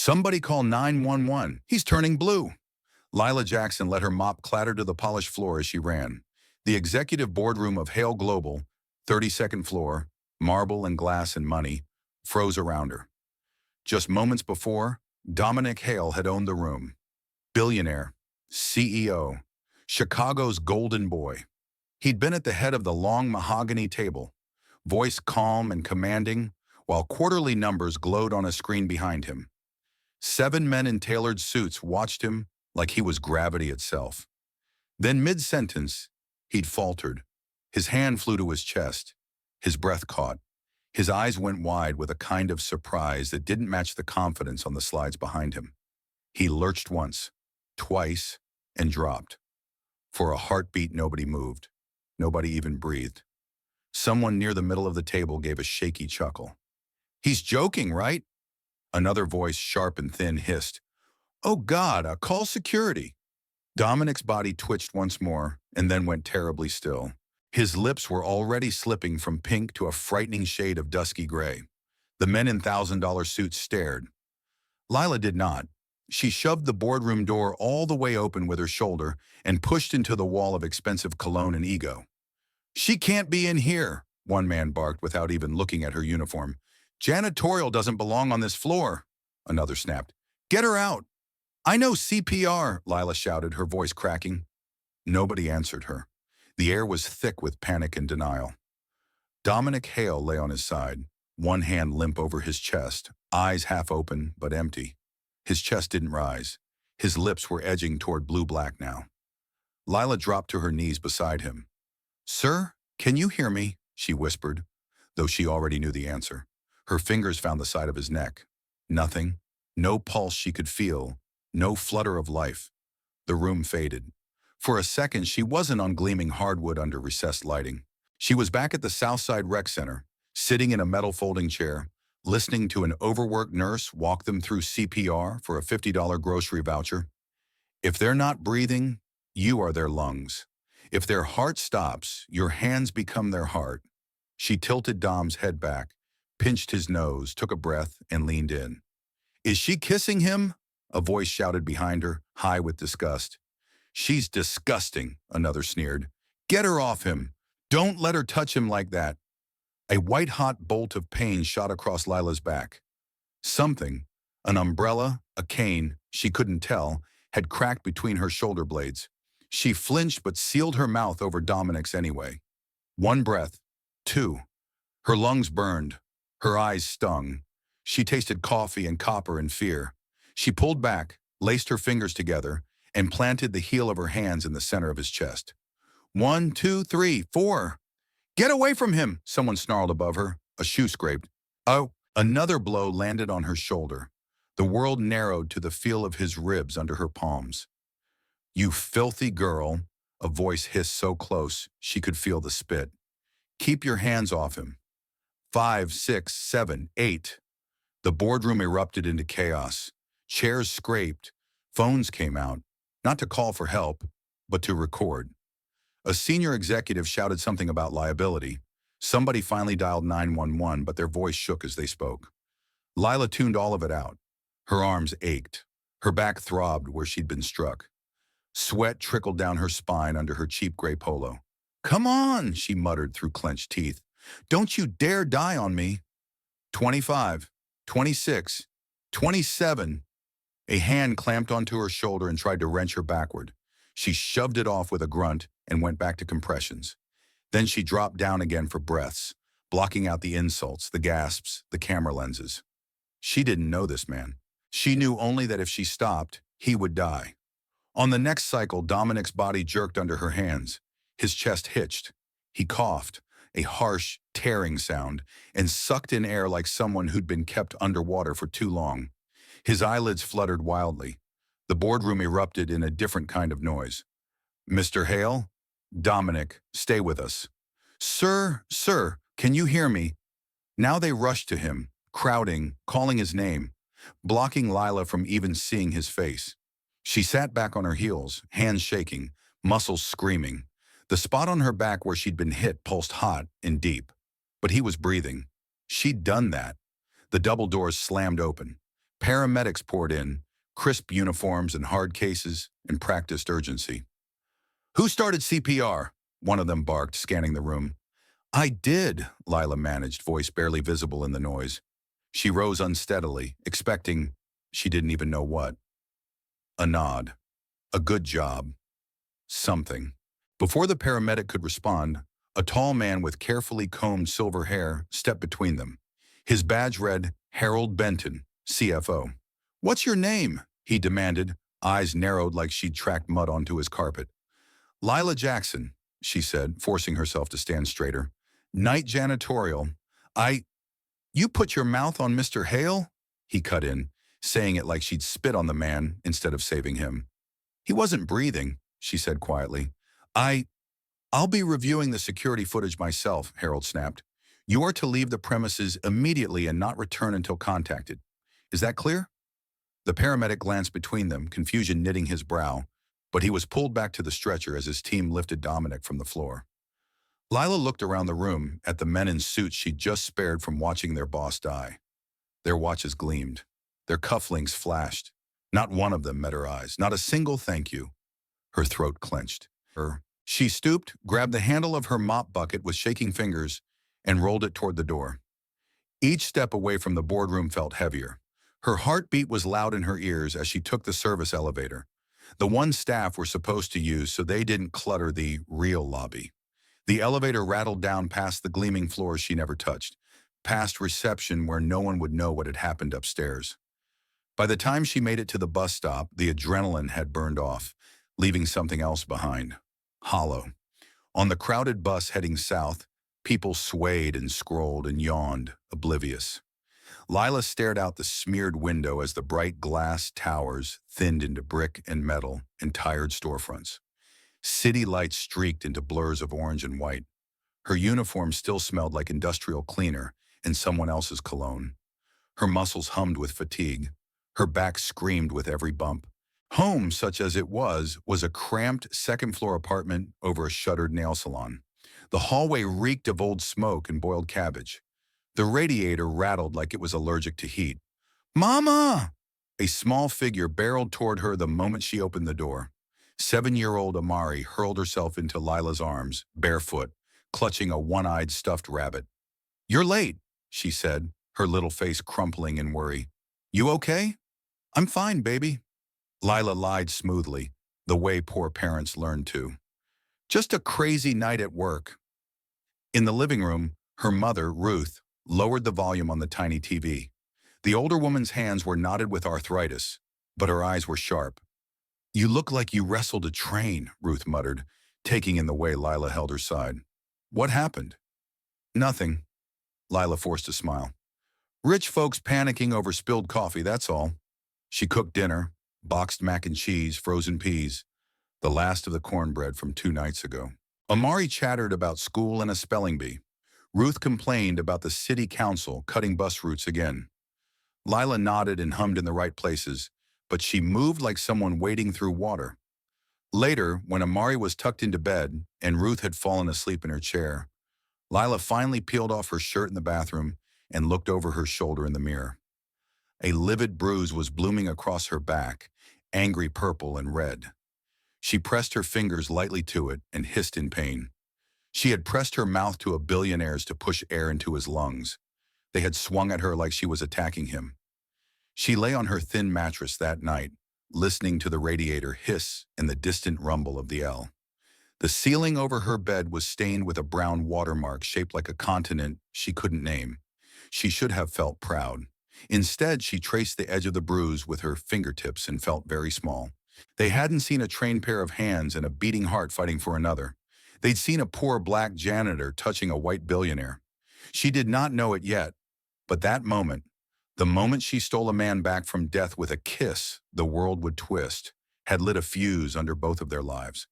Somebody call 911. He's turning blue. Lila Jackson let her mop clatter to the polished floor as she ran. The executive boardroom of Hale Global, 32nd floor, marble and glass and money, froze around her. Just moments before, Dominic Hale had owned the room. Billionaire, CEO, Chicago's golden boy. He'd been at the head of the long mahogany table, voice calm and commanding, while quarterly numbers glowed on a screen behind him. 7 men in tailored suits watched him like he was gravity itself. Then mid-sentence, he'd faltered. His hand flew to his chest. His breath caught. His eyes went wide with a kind of surprise that didn't match the confidence on the slides behind him. He lurched once, twice, and dropped. For a heartbeat, nobody moved. Nobody even breathed. Someone near the middle of the table gave a shaky chuckle. "He's joking, right?" Another voice, sharp and thin, hissed. "Oh God, call security." Dominic's body twitched once more and then went terribly still. His lips were already slipping from pink to a frightening shade of dusky gray. The men in $1,000 suits stared. Lila did not. She shoved the boardroom door all the way open with her shoulder and pushed into the wall of expensive cologne and ego. "She can't be in here," one man barked without even looking at her uniform. "Janitorial doesn't belong on this floor," another snapped. "Get her out." "I know CPR," Lila shouted, her voice cracking. Nobody answered her. The air was thick with panic and denial. Dominic Hale lay on his side, one hand limp over his chest, eyes half open but empty. His chest didn't rise. His lips were edging toward blue-black now. Lila dropped to her knees beside him. "Sir, can you hear me?" she whispered, though she already knew the answer. Her fingers found the side of his neck. Nothing. No pulse she could feel. No flutter of life. The room faded. For a second, she wasn't on gleaming hardwood under recessed lighting. She was back at the Southside Rec Center, sitting in a metal folding chair, listening to an overworked nurse walk them through CPR for a $50 grocery voucher. If they're not breathing, you are their lungs. If their heart stops, your hands become their heart. She tilted Dom's head back, pinched his nose, took a breath, and leaned in. "Is she kissing him?" A voice shouted behind her, high with disgust. "She's disgusting," another sneered. "Get her off him. Don't let her touch him like that." A white-hot bolt of pain shot across Lila's back. Something, an umbrella, a cane, she couldn't tell, had cracked between her shoulder blades. She flinched but sealed her mouth over Dominic's anyway. One breath. Two. Her lungs burned. Her eyes stung. She tasted coffee and copper and fear. She pulled back, laced her fingers together, and planted the heel of her hands in the center of his chest. 1, 2, 3, 4. "Get away from him," someone snarled above her. A shoe scraped. Oh, another blow landed on her shoulder. The world narrowed to the feel of his ribs under her palms. "You filthy girl," a voice hissed so close she could feel the spit. "Keep your hands off him." 5, 6, 7, 8. The boardroom erupted into chaos. Chairs scraped. Phones came out, not to call for help, but to record. A senior executive shouted something about liability. Somebody finally dialed 911, but their voice shook as they spoke. Lila tuned all of it out. Her arms ached. Her back throbbed where she'd been struck. Sweat trickled down her spine under her cheap gray polo. "Come on," she muttered through clenched teeth. "Don't you dare die on me." 25, 26, 27. A hand clamped onto her shoulder and tried to wrench her backward. She shoved it off with a grunt and went back to compressions. Then she dropped down again for breaths, blocking out the insults, the gasps, the camera lenses. She didn't know this man. She knew only that if she stopped, he would die. On the next cycle, Dominic's body jerked under her hands. His chest hitched. He coughed, a harsh, tearing sound, and sucked in air like someone who'd been kept underwater for too long. His eyelids fluttered wildly. The boardroom erupted in a different kind of noise. "Mr. Hale? Dominic, stay with us." Sir, can you hear me?" Now they rushed to him, crowding, calling his name, blocking Lila from even seeing his face. She sat back on her heels, hands shaking, muscles screaming. The spot on her back where she'd been hit pulsed hot and deep. But he was breathing. She'd done that. The double doors slammed open. Paramedics poured in, crisp uniforms and hard cases, and practiced urgency. "Who started CPR?" one of them barked, scanning the room. "I did," Lila managed, voice barely visible in the noise. She rose unsteadily, expecting she didn't even know what. A nod. A good job. Something. Before the paramedic could respond, a tall man with carefully combed silver hair stepped between them. His badge read, Harold Benton, CFO. "What's your name?" he demanded, eyes narrowed like she'd tracked mud onto his carpet. "Lila Jackson," she said, forcing herself to stand straighter. "Night janitorial. I... You put your mouth on Mr. Hale?" He cut in, saying it like she'd spit on the man instead of saving him. "He wasn't breathing," she said quietly. I'll be reviewing the security footage myself," Harold snapped. "You are to leave the premises immediately and not return until contacted. Is that clear?" The paramedic glanced between them, confusion knitting his brow, but he was pulled back to the stretcher as his team lifted Dominic from the floor. Lila looked around the room at the men in suits she'd just spared from watching their boss die. Their watches gleamed. Their cufflinks flashed. Not one of them met her eyes. Not a single thank you. Her throat clenched. She stooped, grabbed the handle of her mop bucket with shaking fingers, and rolled it toward the door. Each step away from the boardroom felt heavier. Her heartbeat was loud in her ears as she took the service elevator, the one staff were supposed to use so they didn't clutter the real lobby. The elevator rattled down past the gleaming floors she never touched, past reception where no one would know what had happened upstairs. By the time she made it to the bus stop, the adrenaline had burned off, leaving something else behind. Hollow. On the crowded bus heading south, people swayed and scrolled and yawned, oblivious. Lila stared out the smeared window as the bright glass towers thinned into brick and metal and tired storefronts. City lights streaked into blurs of orange and white. Her uniform still smelled like industrial cleaner and someone else's cologne. Her muscles hummed with fatigue. Her back screamed with every bump. Home, such as it was a cramped second-floor apartment over a shuttered nail salon. The hallway reeked of old smoke and boiled cabbage. The radiator rattled like it was allergic to heat. "Mama!" A small figure barreled toward her the moment she opened the door. 7-year-old Amari hurled herself into Lila's arms, barefoot, clutching a one-eyed stuffed rabbit. "You're late," she said, her little face crumpling in worry. "You okay?" "I'm fine, baby." Lila lied smoothly, the way poor parents learn to. "Just a crazy night at work." In the living room, her mother, Ruth, lowered the volume on the tiny TV. The older woman's hands were knotted with arthritis, but her eyes were sharp. "You look like you wrestled a train," Ruth muttered, taking in the way Lila held her side. "What happened?" "Nothing." Lila forced a smile. "Rich folks panicking over spilled coffee, that's all." She cooked dinner, boxed mac and cheese, frozen peas, the last of the cornbread from 2 nights ago. Amari chattered about school and a spelling bee. Ruth complained about the city council cutting bus routes again. Lila nodded and hummed in the right places, but she moved like someone wading through water. Later, when Amari was tucked into bed and Ruth had fallen asleep in her chair, Lila finally peeled off her shirt in the bathroom and looked over her shoulder in the mirror. A livid bruise was blooming across her back, angry purple and red. She pressed her fingers lightly to it and hissed in pain. She had pressed her mouth to a billionaire's to push air into his lungs. They had swung at her like she was attacking him. She lay on her thin mattress that night, listening to the radiator hiss and the distant rumble of the L. The ceiling over her bed was stained with a brown watermark shaped like a continent she couldn't name. She should have felt proud. Instead, she traced the edge of the bruise with her fingertips and felt very small. They hadn't seen a trained pair of hands and a beating heart fighting for another. They'd seen a poor black janitor touching a white billionaire. She did not know it yet, but that moment, the moment she stole a man back from death with a kiss the world would twist, had lit a fuse under both of their lives.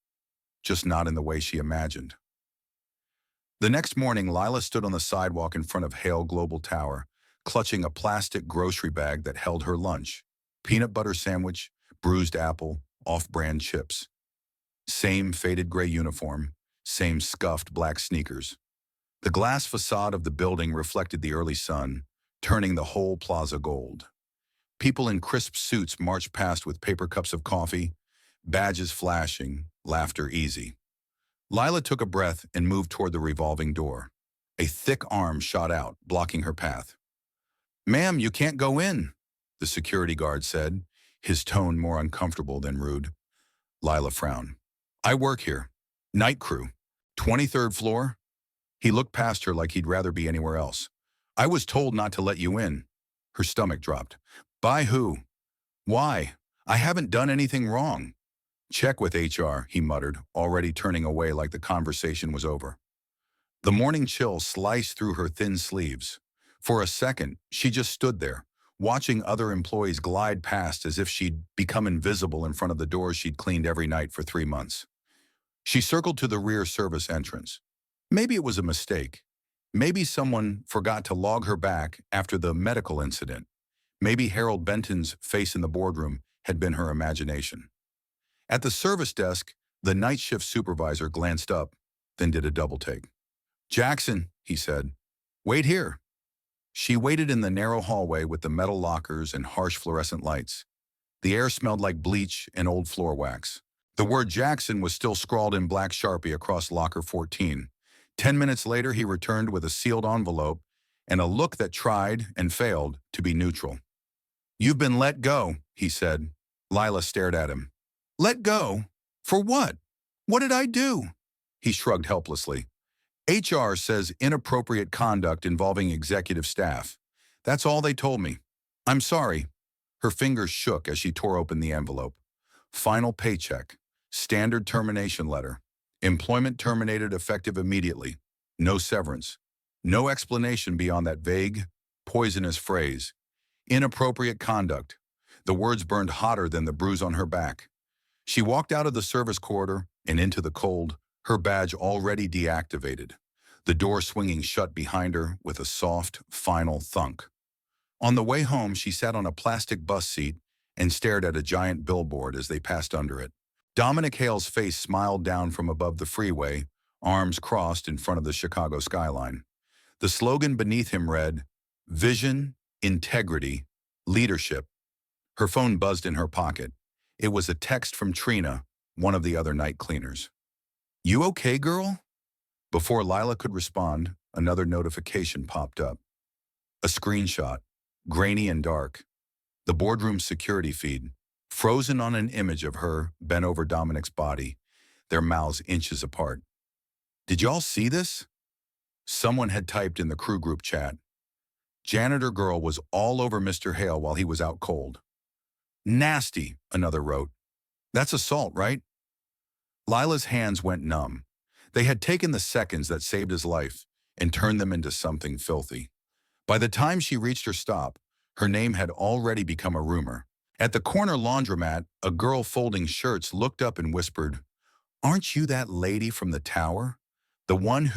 Just not in the way she imagined. The next morning, Lila stood on the sidewalk in front of Hale Global Tower, clutching a plastic grocery bag that held her lunch. Peanut butter sandwich, bruised apple, off-brand chips. Same faded gray uniform, same scuffed black sneakers. The glass facade of the building reflected the early sun, turning the whole plaza gold. People in crisp suits marched past with paper cups of coffee, badges flashing, laughter easy. Lila took a breath and moved toward the revolving door. A thick arm shot out, blocking her path. "Ma'am, you can't go in," the security guard said, his tone more uncomfortable than rude. Lila frowned. "I work here. Night crew. 23rd floor?" He looked past her like he'd rather be anywhere else. "I was told not to let you in." Her stomach dropped. "By who? Why? I haven't done anything wrong." "Check with HR," he muttered, already turning away like the conversation was over. The morning chill sliced through her thin sleeves. For a second, she just stood there, watching other employees glide past as if she'd become invisible in front of the doors she'd cleaned every night for 3 months. She circled to the rear service entrance. Maybe it was a mistake. Maybe someone forgot to log her back after the medical incident. Maybe Harold Benton's face in the boardroom had been her imagination. At the service desk, the night shift supervisor glanced up, then did a double take. "Jackson," he said, "wait here." She waited in the narrow hallway with the metal lockers and harsh fluorescent lights. The air smelled like bleach and old floor wax. The word Jackson was still scrawled in black Sharpie across locker 14. 10 minutes later, he returned with a sealed envelope and a look that tried and failed to be neutral. "You've been let go," he said. Lila stared at him. "Let go? For what? What did I do?" He shrugged helplessly. "HR says inappropriate conduct involving executive staff. That's all they told me. I'm sorry." Her fingers shook as she tore open the envelope. Final paycheck. Standard termination letter. Employment terminated effective immediately. No severance. No explanation beyond that vague, poisonous phrase. Inappropriate conduct. The words burned hotter than the bruise on her back. She walked out of the service corridor and into the cold, her badge already deactivated, the door swinging shut behind her with a soft, final thunk. On the way home, she sat on a plastic bus seat and stared at a giant billboard as they passed under it. Dominic Hale's face smiled down from above the freeway, arms crossed in front of the Chicago skyline. The slogan beneath him read, "Vision, Integrity, Leadership." Her phone buzzed in her pocket. It was a text from Trina, one of the other night cleaners. "You okay, girl?" Before Lila could respond, another notification popped up. A screenshot, grainy and dark. The boardroom security feed, frozen on an image of her bent over Dominic's body, their mouths inches apart. "Did y'all see this?" Someone had typed in the crew group chat. "Janitor girl was all over Mr. Hale while he was out cold." "Nasty," another wrote. "That's assault, right?" Lila's hands went numb. They had taken the seconds that saved his life and turned them into something filthy. By the time she reached her stop, her name had already become a rumor. At the corner laundromat, a girl folding shirts looked up and whispered, "Aren't you that lady from the tower? The one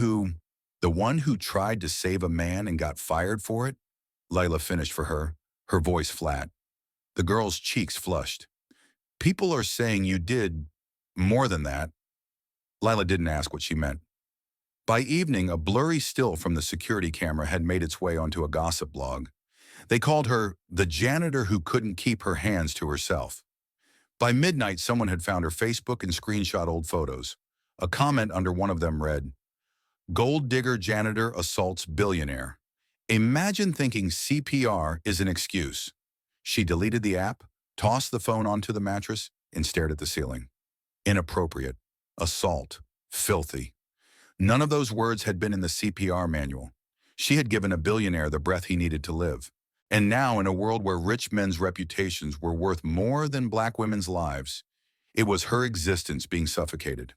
who tried to save a man and got fired for it?" Lila finished for her, her voice flat. The girl's cheeks flushed. "People are saying you did more than that." Lila didn't ask what she meant. By evening, a blurry still from the security camera had made its way onto a gossip blog. They called her the janitor who couldn't keep her hands to herself. By midnight, someone had found her Facebook and screenshot old photos. A comment under one of them read, "Gold digger janitor assaults billionaire. Imagine thinking CPR is an excuse." She deleted the app, tossed the phone onto the mattress, and stared at the ceiling. Inappropriate, assault, filthy. None of those words had been in the CPR manual. She had given a billionaire the breath he needed to live. And now, in a world where rich men's reputations were worth more than black women's lives, it was her existence being suffocated.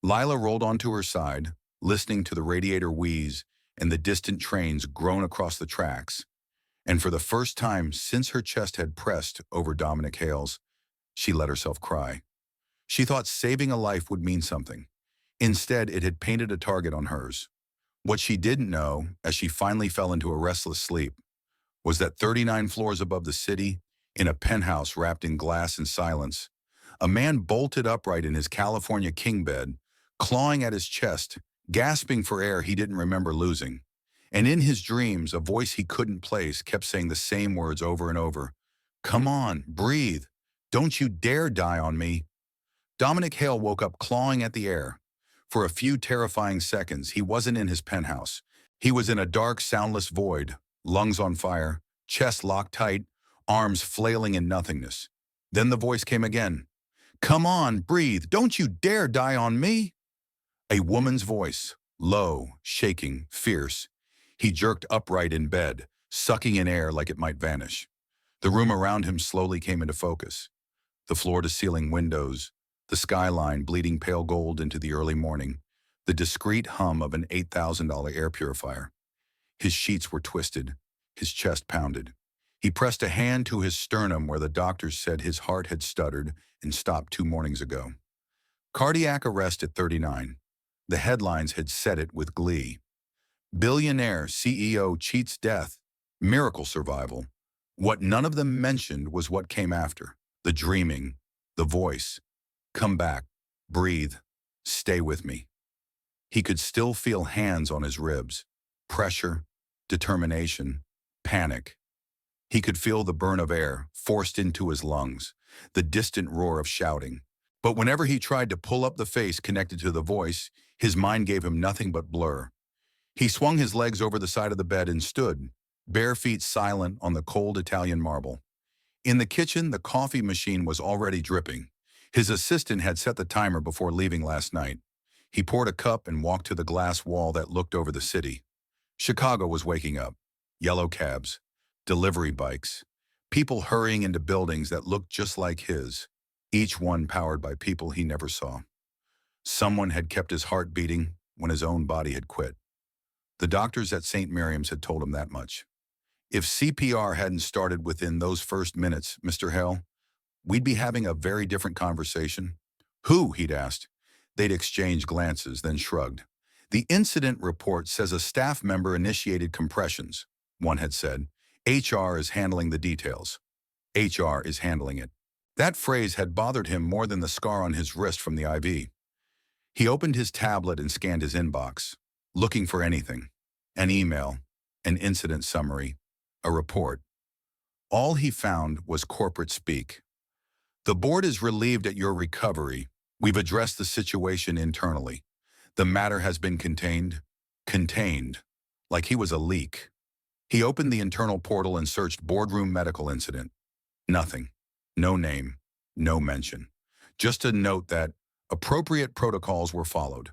Lila rolled onto her side, listening to the radiator wheeze and the distant trains groan across the tracks. And for the first time since her chest had pressed over Dominic Hale's, she let herself cry. She thought saving a life would mean something. Instead, it had painted a target on hers. What she didn't know, as she finally fell into a restless sleep, was that 39 floors above the city, in a penthouse wrapped in glass and silence, a man bolted upright in his California king bed, clawing at his chest, gasping for air he didn't remember losing. And in his dreams, a voice he couldn't place kept saying the same words over and over, Come on, breathe. Don't you dare die on me. Dominic Hale woke up clawing at the air. For a few terrifying seconds, he wasn't in his penthouse. He was in a dark, soundless void, lungs on fire, chest locked tight, arms flailing in nothingness. Then the voice came again. Come on, breathe. Don't you dare die on me. A woman's voice, low, shaking, fierce. He jerked upright in bed, sucking in air like it might vanish. The room around him slowly came into focus. The floor-to-ceiling windows, the skyline bleeding pale gold into the early morning, the discreet hum of an $8,000 air purifier. His sheets were twisted, his chest pounded. He pressed a hand to his sternum where the doctors said his heart had stuttered and stopped 2 mornings ago. Cardiac arrest at 39. The headlines had said it with glee. Billionaire CEO cheats death. Miracle survival. What none of them mentioned was what came after. The dreaming. The voice. Come back. Breathe. Stay with me. He could still feel hands on his ribs. Pressure. Determination. Panic. He could feel the burn of air forced into his lungs. The distant roar of shouting. But whenever he tried to pull up the face connected to the voice, his mind gave him nothing but blur. He swung his legs over the side of the bed and stood, bare feet silent on the cold Italian marble. In the kitchen, the coffee machine was already dripping. His assistant had set the timer before leaving last night. He poured a cup and walked to the glass wall that looked over the city. Chicago was waking up. Yellow cabs, delivery bikes, people hurrying into buildings that looked just like his, each one powered by people he never saw. Someone had kept his heart beating when his own body had quit. The doctors at St. Miriam's had told him that much. If CPR hadn't started within those first minutes, Mr. Hale, we'd be having a very different conversation. Who? He'd asked. They'd exchanged glances, then shrugged. The incident report says a staff member initiated compressions, one had said. HR is handling the details. HR is handling it. That phrase had bothered him more than the scar on his wrist from the IV. He opened his tablet and scanned his inbox, looking for anything. An email, an incident summary, a report. All he found was corporate speak. The board is relieved at your recovery. We've addressed the situation internally. The matter has been contained. Contained. Like he was a leak. He opened the internal portal and searched boardroom medical incident. Nothing. No name. No mention. Just a note that appropriate protocols were followed.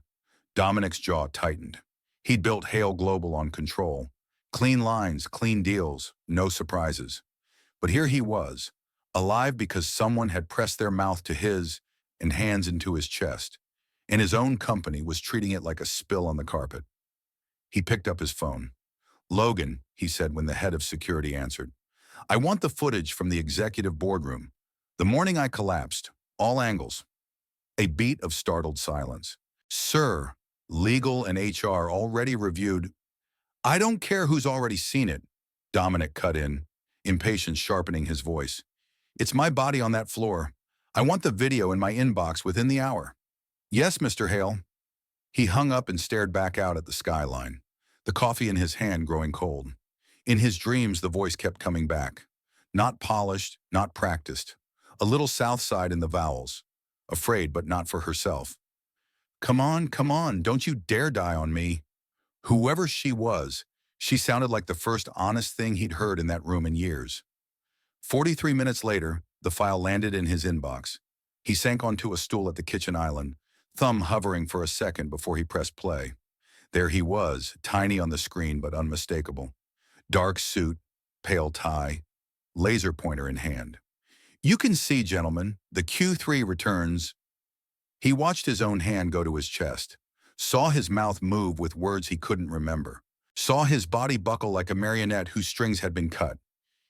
Dominic's jaw tightened. He'd built Hale Global on control. Clean lines, clean deals, no surprises. But here he was, alive because someone had pressed their mouth to his and hands into his chest, and his own company was treating it like a spill on the carpet. He picked up his phone. Logan, he said when the head of security answered, I want the footage from the executive boardroom. The morning I collapsed, all angles. A beat of startled silence. Sir, legal and HR already reviewed. I don't care who's already seen it, Dominic cut in, impatience sharpening his voice. It's my body on that floor. I want the video in my inbox within the hour. Yes, Mr. Hale. He hung up and stared back out at the skyline, the coffee in his hand growing cold. In his dreams, the voice kept coming back. Not polished, not practiced. A little south side in the vowels. Afraid, but not for herself. Come on, don't you dare die on me. Whoever she was, she sounded like the first honest thing he'd heard in that room in years. 43 minutes later, the file landed in his inbox. He sank onto a stool at the kitchen island, thumb hovering for a second before he pressed play. There he was, tiny on the screen but unmistakable. Dark suit, pale tie, laser pointer in hand. You can see, gentlemen, the Q3 returns. He watched his own hand go to his chest, saw his mouth move with words he couldn't remember, saw his body buckle like a marionette whose strings had been cut.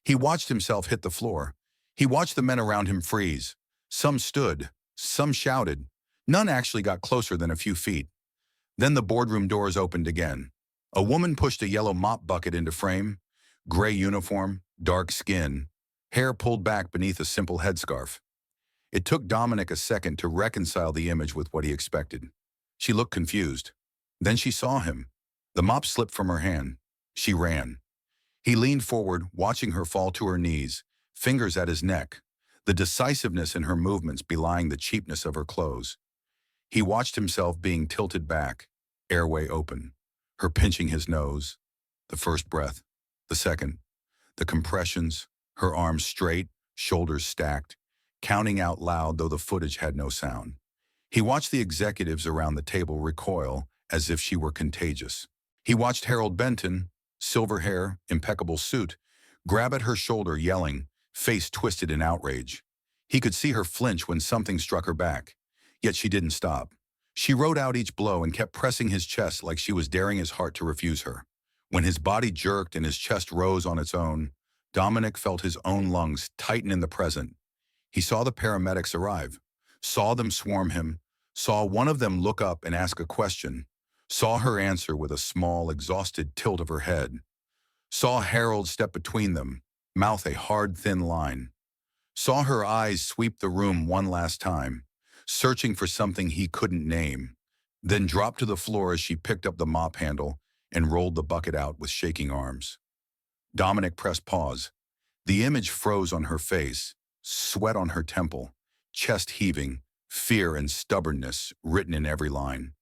He watched himself hit the floor. He watched the men around him freeze. Some stood, some shouted. None actually got closer than a few feet. Then the boardroom doors opened again. A woman pushed a yellow mop bucket into frame, gray uniform, dark skin, hair pulled back beneath a simple headscarf. It took Dominic a second to reconcile the image with what he expected. She looked confused. Then she saw him. The mop slipped from her hand. She ran. He leaned forward, watching her fall to her knees, fingers at his neck, the decisiveness in her movements belying the cheapness of her clothes. He watched himself being tilted back, airway open, her pinching his nose, the first breath, the second, the compressions, her arms straight, shoulders stacked, counting out loud though the footage had no sound. He watched the executives around the table recoil as if she were contagious. He watched Harold Benton, silver hair, impeccable suit, grab at her shoulder yelling, face twisted in outrage. He could see her flinch when something struck her back, yet she didn't stop. She rode out each blow and kept pressing his chest like she was daring his heart to refuse her. When his body jerked and his chest rose on its own, Dominic felt his own lungs tighten in the present. He saw the paramedics arrive, saw them swarm him, saw one of them look up and ask a question, saw her answer with a small, exhausted tilt of her head, saw Harold step between them, mouth a hard, thin line, saw her eyes sweep the room one last time, searching for something he couldn't name, then dropped to the floor as she picked up the mop handle and rolled the bucket out with shaking arms. Dominic pressed pause. The image froze on her face, sweat on her temple, chest heaving, fear and stubbornness written in every line.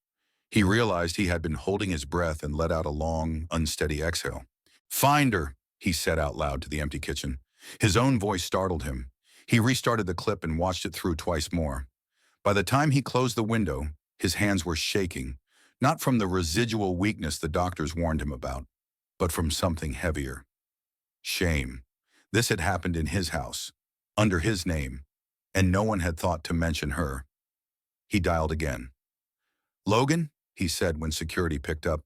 He realized he had been holding his breath and let out a long, unsteady exhale. "Find her," he said out loud to the empty kitchen. His own voice startled him. He restarted the clip and watched it through twice more. By the time he closed the window, his hands were shaking, not from the residual weakness the doctors warned him about, but from something heavier. Shame. This had happened in his house, under his name, and no one had thought to mention her. He dialed again. "Logan," he said when security picked up,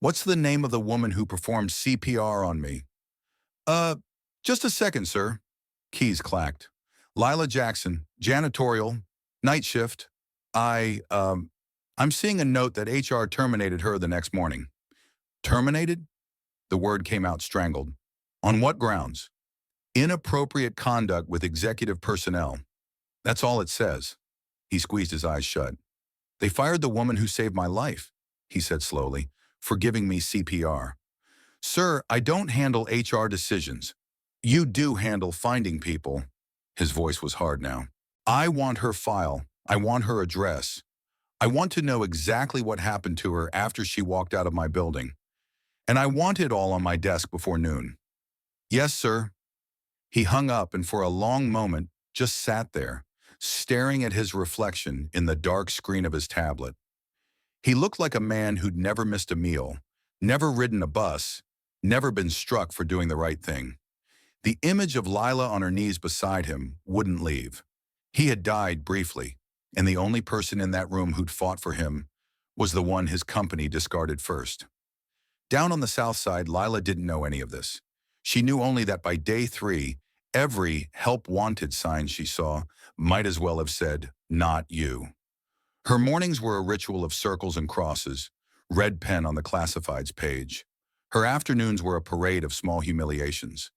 "what's the name of the woman who performed CPR on me?" Just a second, sir." Keys clacked. "Lila Jackson, janitorial, night shift. I'm seeing a note that HR terminated her the next morning." "Terminated?" The word came out strangled. "On what grounds?" "Inappropriate conduct with executive personnel. That's all it says." He squeezed his eyes shut. "They fired the woman who saved my life," he said slowly, "for giving me CPR." "Sir, I don't handle HR decisions." "You do handle finding people." His voice was hard now. "I want her file. I want her address. I want to know exactly what happened to her after she walked out of my building. And I want it all on my desk before noon." "Yes, sir." He hung up and for a long moment just sat there, staring at his reflection in the dark screen of his tablet. He looked like a man who'd never missed a meal, never ridden a bus, never been struck for doing the right thing. The image of Lila on her knees beside him wouldn't leave. He had died briefly, and the only person in that room who'd fought for him was the one his company discarded first. Down on the south side, Lila didn't know any of this. She knew only that by day 3, every help wanted sign she saw might as well have said, "Not you." Her mornings were a ritual of circles and crosses, red pen on the classifieds page. Her afternoons were a parade of small humiliations.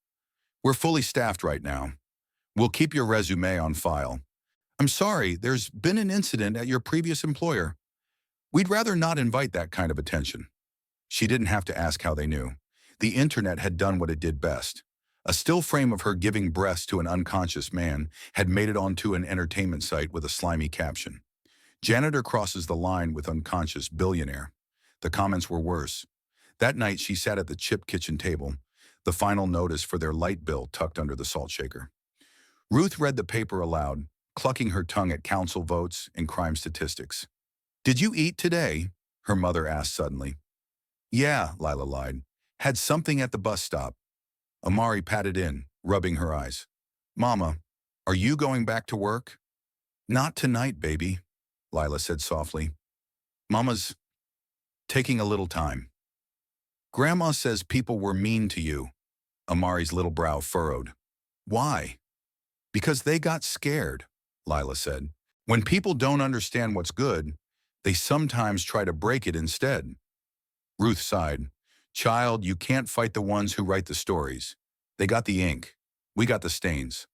"We're fully staffed right now. We'll keep your resume on file. I'm sorry, there's been an incident at your previous employer. We'd rather not invite that kind of attention." She didn't have to ask how they knew. The internet had done what it did best. A still frame of her giving breast to an unconscious man had made it onto an entertainment site with a slimy caption. "Janitor crosses the line with unconscious billionaire." The comments were worse. That night she sat at the chip kitchen table, the final notice for their light bill tucked under the salt shaker. Ruth read the paper aloud, clucking her tongue at council votes and crime statistics. "Did you eat today?" her mother asked suddenly. "Yeah," Lila lied. "Had something at the bus stop." Amari patted in, rubbing her eyes. "Mama, are you going back to work?" "Not tonight, baby," Lila said softly. "Mama's taking a little time." "Grandma says people were mean to you." Amari's little brow furrowed. "Why?" "Because they got scared," Lila said. "When people don't understand what's good, they sometimes try to break it instead." Ruth sighed. "Child, you can't fight the ones who write the stories. They got the ink. We got the stains."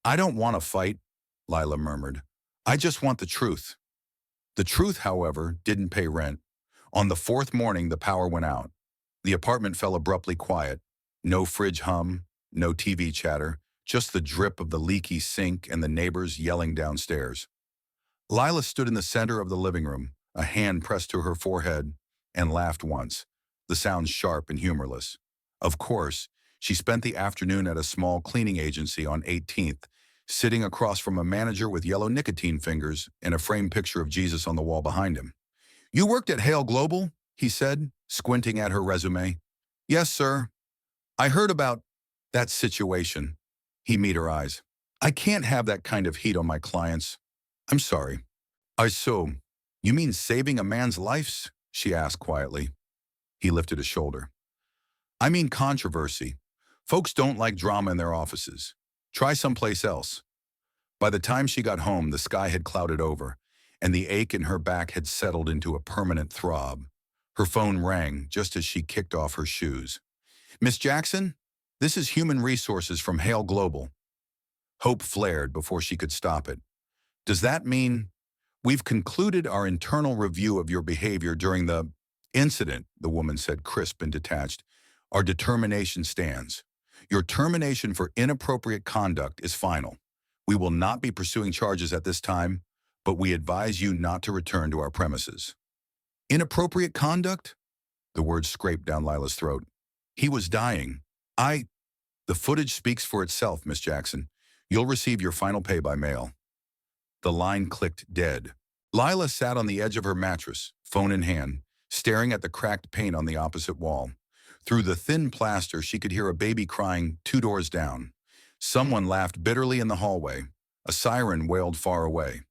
"I don't want to fight," Lila murmured. "I just want the truth." The truth, however, didn't pay rent. On the 4th morning, the power went out. The apartment fell abruptly quiet. No fridge hum, no TV chatter, just the drip of the leaky sink and the neighbors yelling downstairs. Lila stood in the center of the living room, a hand pressed to her forehead, and laughed once, the sound sharp and humorless. Of course, she spent the afternoon at a small cleaning agency on 18th, sitting across from a manager with yellow nicotine fingers and a framed picture of Jesus on the wall behind him. "You worked at Hale Global?" he said, squinting at her resume. "Yes, sir. I heard about that situation." He met her eyes. "I can't have that kind of heat on my clients. I'm sorry." So, you mean saving a man's life?" she asked quietly. He lifted a shoulder. "I mean controversy. Folks don't like drama in their offices. Try someplace else." By the time she got home, the sky had clouded over, and the ache in her back had settled into a permanent throb. Her phone rang just as she kicked off her shoes. "Miss Jackson, this is Human Resources from Hale Global." Hope flared before she could stop it. "Does that mean we've concluded our internal review of your behavior during the incident?" the woman said, crisp and detached. "Our determination stands. Your termination for inappropriate conduct is final. We will not be pursuing charges at this time, but we advise you not to return to our premises." "Inappropriate conduct?" The words scraped down Lila's throat. "He was dying. The footage speaks for itself, Miss Jackson. You'll receive your final pay by mail." The line clicked dead. Lila sat on the edge of her mattress, phone in hand, staring at the cracked paint on the opposite wall. Through the thin plaster, she could hear a baby crying 2 doors down. Someone laughed bitterly in the hallway. A siren wailed far away.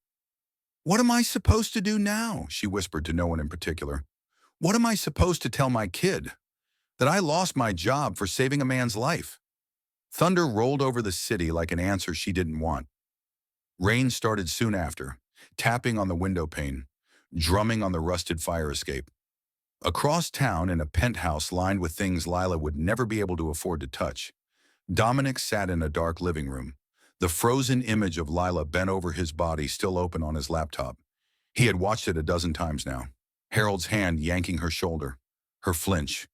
"What am I supposed to do now?" she whispered to no one in particular. "What am I supposed to tell my kid? That I lost my job for saving a man's life?" Thunder rolled over the city like an answer she didn't want. Rain started soon after, tapping on the window pane, drumming on the rusted fire escape. Across town, in a penthouse lined with things Lila would never be able to afford to touch, Dominic sat in a dark living room, the frozen image of Lila bent over his body still open on his laptop. He had watched it a dozen times now. Harold's hand yanking her shoulder, her flinch,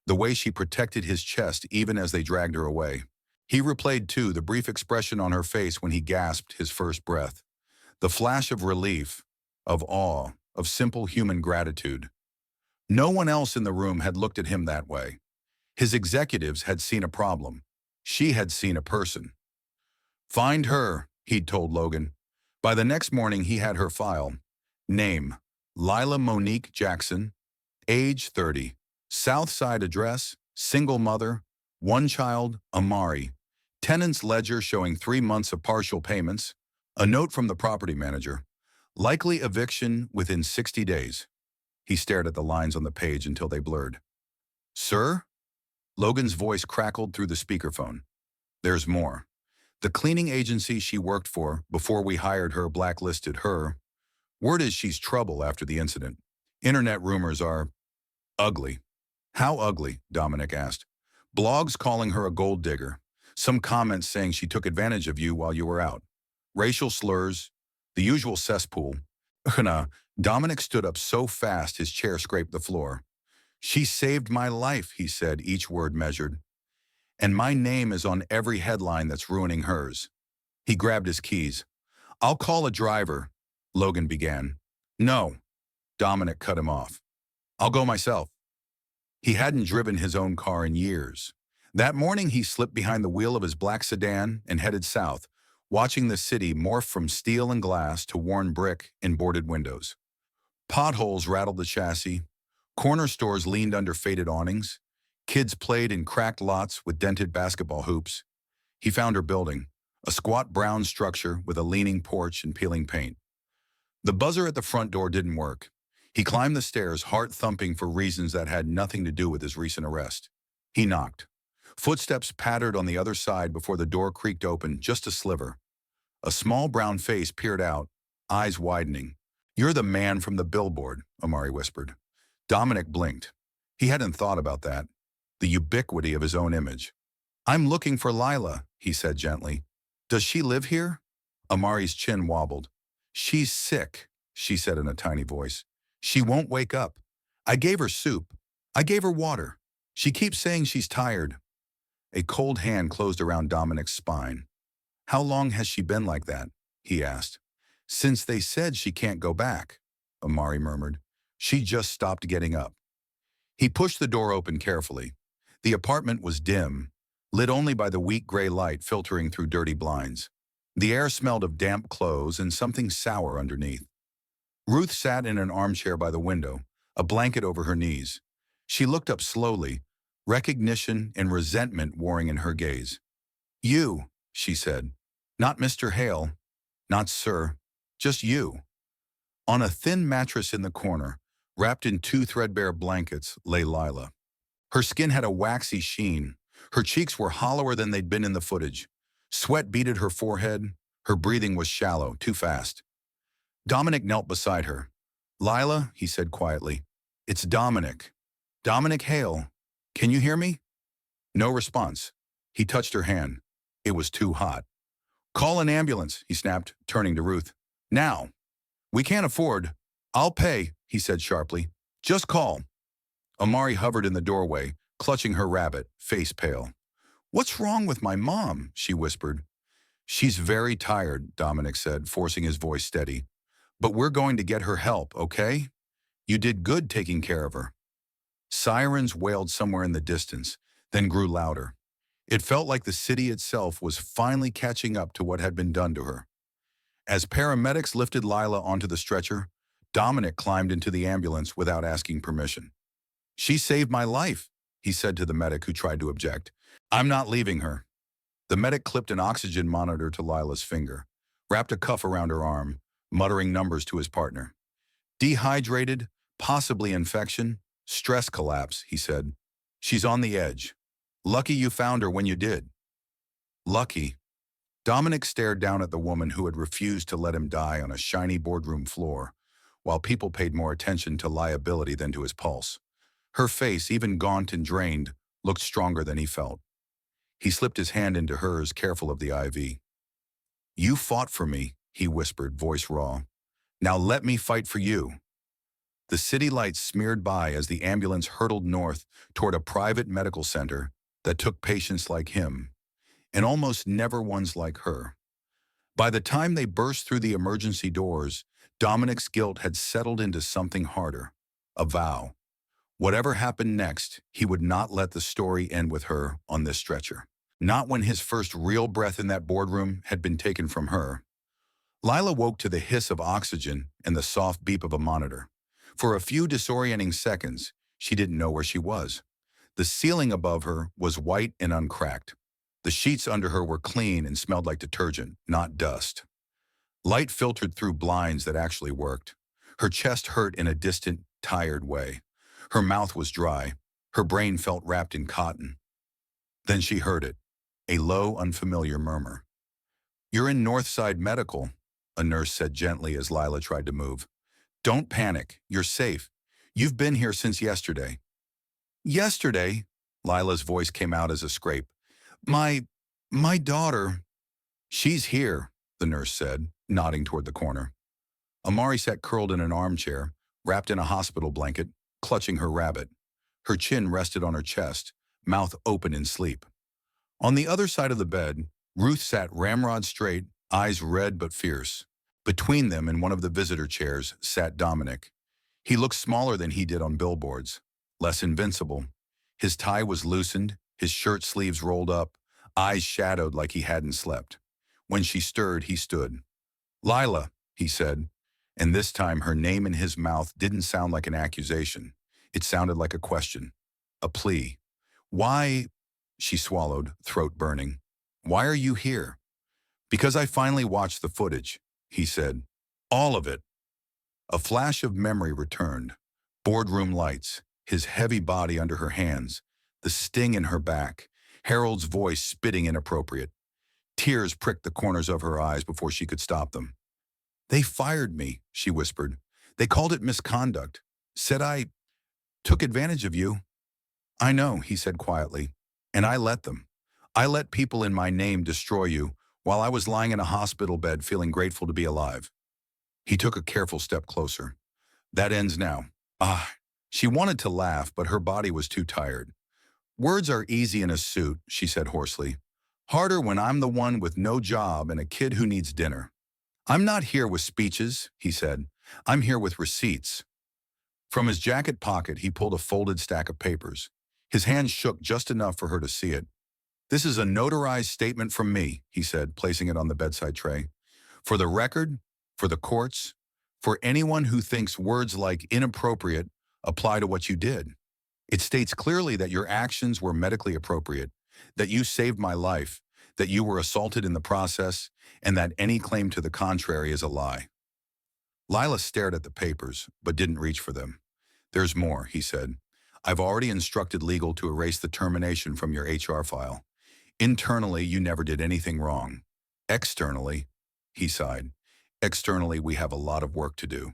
the way she protected his chest even as they dragged her away. He replayed, too, the brief expression on her face when he gasped his first breath. The flash of relief, of awe, of simple human gratitude. No one else in the room had looked at him that way. His executives had seen a problem. She had seen a person. "Find her," he'd told Logan. By the next morning, he had her file. Name, Lila Monique Jackson. Age, 30. South Side address, single mother. One child, Amari. Tenant's ledger showing 3 months of partial payments. A note from the property manager. Likely eviction within 60 days. He stared at the lines on the page until they blurred. "Sir?" Logan's voice crackled through the speakerphone. "There's more. The cleaning agency she worked for before we hired her blacklisted her. Word is she's trouble after the incident. Internet rumors are ugly." "How ugly?" Dominic asked. "Blogs calling her a gold digger. Some comments saying she took advantage of you while you were out. Racial slurs. The usual cesspool." Dominic stood up so fast his chair scraped the floor. "She saved my life," he said, each word measured. "And my name is on every headline that's ruining hers." He grabbed his keys. "I'll call a driver," Logan began. "No," Dominic cut him off. "I'll go myself." He hadn't driven his own car in years. That morning, he slipped behind the wheel of his black sedan and headed south, watching the city morph from steel and glass to worn brick and boarded windows. Potholes rattled the chassis. Corner stores leaned under faded awnings. Kids played in cracked lots with dented basketball hoops. He found her building, a squat brown structure with a leaning porch and peeling paint. The buzzer at the front door didn't work. He climbed the stairs, heart thumping for reasons that had nothing to do with his recent arrest. He knocked. Footsteps pattered on the other side before the door creaked open just a sliver. A small brown face peered out, eyes widening. "You're the man from the billboard," Amari whispered. Dominic blinked. He hadn't thought about that. The ubiquity of his own image. "I'm looking for Lila," he said gently. "Does she live here?" Amari's chin wobbled. "She's sick," she said in a tiny voice. "She won't wake up. I gave her soup. I gave her water. She keeps saying she's tired." A cold hand closed around Dominic's spine. How long has she been like that? He asked. Since they said she can't go back, Amari murmured. She just stopped getting up. He pushed the door open carefully. The apartment was dim, lit only by the weak gray light filtering through dirty blinds. The air smelled of damp clothes and something sour underneath. Ruth sat in an armchair by the window, a blanket over her knees. She looked up slowly, recognition and resentment warring in her gaze. You, she said. Not Mr. Hale. Not sir. Just you. On a thin mattress in the corner, wrapped in two threadbare blankets, lay Lila. Her skin had a waxy sheen. Her cheeks were hollower than they'd been in the footage. Sweat beaded her forehead. Her breathing was shallow, too fast. Dominic knelt beside her. Lila, he said quietly. It's Dominic. Dominic Hale. Can you hear me? No response. He touched her hand. It was too hot. Call an ambulance, he snapped, turning to Ruth. Now. We can't afford. I'll pay, he said sharply. Just call. Amari hovered in the doorway, clutching her rabbit, face pale. What's wrong with my mom? She whispered. She's very tired, Dominic said, forcing his voice steady. But we're going to get her help, okay? You did good taking care of her. Sirens wailed somewhere in the distance, then grew louder. It felt like the city itself was finally catching up to what had been done to her. As paramedics lifted Lila onto the stretcher, Dominic climbed into the ambulance without asking permission. She saved my life, he said to the medic who tried to object. I'm not leaving her. The medic clipped an oxygen monitor to Lila's finger, wrapped a cuff around her arm, muttering numbers to his partner. Dehydrated, possibly infection, stress collapse, he said. She's on the edge. Lucky you found her when you did. Lucky. Dominic stared down at the woman who had refused to let him die on a shiny boardroom floor, while people paid more attention to liability than to his pulse. Her face, even gaunt and drained, looked stronger than he felt. He slipped his hand into hers, careful of the IV. You fought for me, he whispered, voice raw. Now let me fight for you. The city lights smeared by as the ambulance hurtled north toward a private medical center that took patients like him, and almost never ones like her. By the time they burst through the emergency doors, Dominic's guilt had settled into something harder, a vow. Whatever happened next, he would not let the story end with her on this stretcher. Not when his first real breath in that boardroom had been taken from her. Lila woke to the hiss of oxygen and the soft beep of a monitor. For a few disorienting seconds, she didn't know where she was. The ceiling above her was white and uncracked. The sheets under her were clean and smelled like detergent, not dust. Light filtered through blinds that actually worked. Her chest hurt in a distant, tired way. Her mouth was dry. Her brain felt wrapped in cotton. Then she heard it, a low, unfamiliar murmur. You're in Northside Medical, a nurse said gently as Lila tried to move. Don't panic. You're safe. You've been here since yesterday. Yesterday? Lila's voice came out as a scrape. My daughter. She's here, the nurse said, nodding toward the corner. Amari sat curled in an armchair, wrapped in a hospital blanket, clutching her rabbit. Her chin rested on her chest, mouth open in sleep. On the other side of the bed, Ruth sat ramrod straight, eyes red but fierce. Between them, in one of the visitor chairs, sat Dominic. He looked smaller than he did on billboards, less invincible. His tie was loosened, his shirt sleeves rolled up, eyes shadowed like he hadn't slept. When she stirred, he stood. Lila, he said, and this time her name in his mouth didn't sound like an accusation. It sounded like a question, a plea. Why, she swallowed, throat burning. Why are you here? Because I finally watched the footage, he said. All of it. A flash of memory returned. Boardroom lights, his heavy body under her hands, the sting in her back, Harold's voice spitting inappropriate. Tears pricked the corners of her eyes before she could stop them. They fired me, she whispered. They called it misconduct. Said I took advantage of you. I know, he said quietly. And I let them. I let people in my name destroy you while I was lying in a hospital bed feeling grateful to be alive. He took a careful step closer. That ends now. She wanted to laugh, but her body was too tired. Words are easy in a suit, she said hoarsely. Harder when I'm the one with no job and a kid who needs dinner. I'm not here with speeches, he said. I'm here with receipts. From his jacket pocket, he pulled a folded stack of papers. His hand shook just enough for her to see it. This is a notarized statement from me, he said, placing it on the bedside tray. For the record, for the courts, for anyone who thinks words like inappropriate apply to what you did. It states clearly that your actions were medically appropriate, that you saved my life, that you were assaulted in the process, and that any claim to the contrary is a lie. Lila stared at the papers, but didn't reach for them. There's more, he said. I've already instructed legal to erase the termination from your HR file. Internally, you never did anything wrong. Externally, he sighed. Externally, we have a lot of work to do.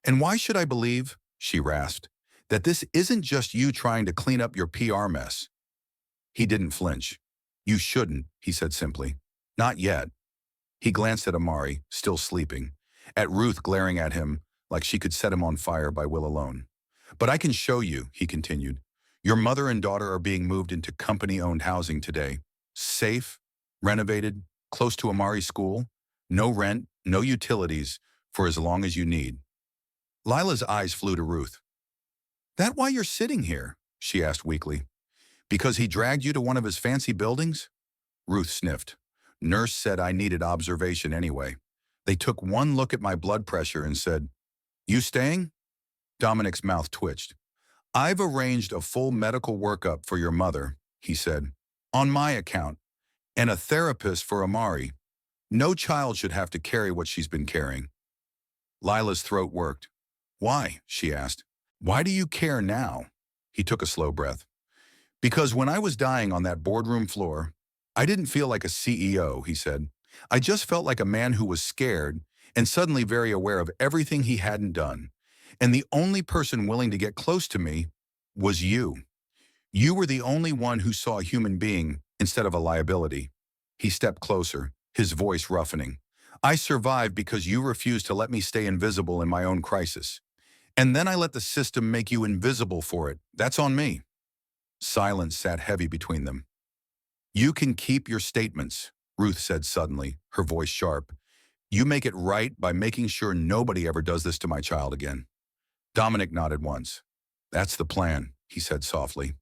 And why should I believe, she rasped, that this isn't just you trying to clean up your PR mess? He didn't flinch. You shouldn't, he said simply. Not yet. He glanced at Amari, still sleeping, at Ruth glaring at him like she could set him on fire by will alone. But I can show you, he continued. Your mother and daughter are being moved into company-owned housing today. Safe, renovated, close to Amari's school, no rent, no utilities, for as long as you need. Lila's eyes flew to Ruth. That why you're sitting here? She asked weakly. Because he dragged you to one of his fancy buildings? Ruth sniffed. Nurse said I needed observation anyway. They took one look at my blood pressure and said, You staying? Dominic's mouth twitched. I've arranged a full medical workup for your mother, he said, on my account, and a therapist for Amari. No child should have to carry what she's been carrying. Lila's throat worked. Why? She asked. Why do you care now? He took a slow breath. Because when I was dying on that boardroom floor, I didn't feel like a CEO, he said. I just felt like a man who was scared and suddenly very aware of everything he hadn't done. And the only person willing to get close to me was you. You were the only one who saw a human being instead of a liability. He stepped closer, his voice roughening. I survived because you refused to let me stay invisible in my own crisis. And then I let the system make you invisible for it. That's on me. Silence sat heavy between them. You can keep your statements, Ruth said suddenly, her voice sharp. You make it right by making sure nobody ever does this to my child again. Dominic nodded once. That's the plan, he said softly.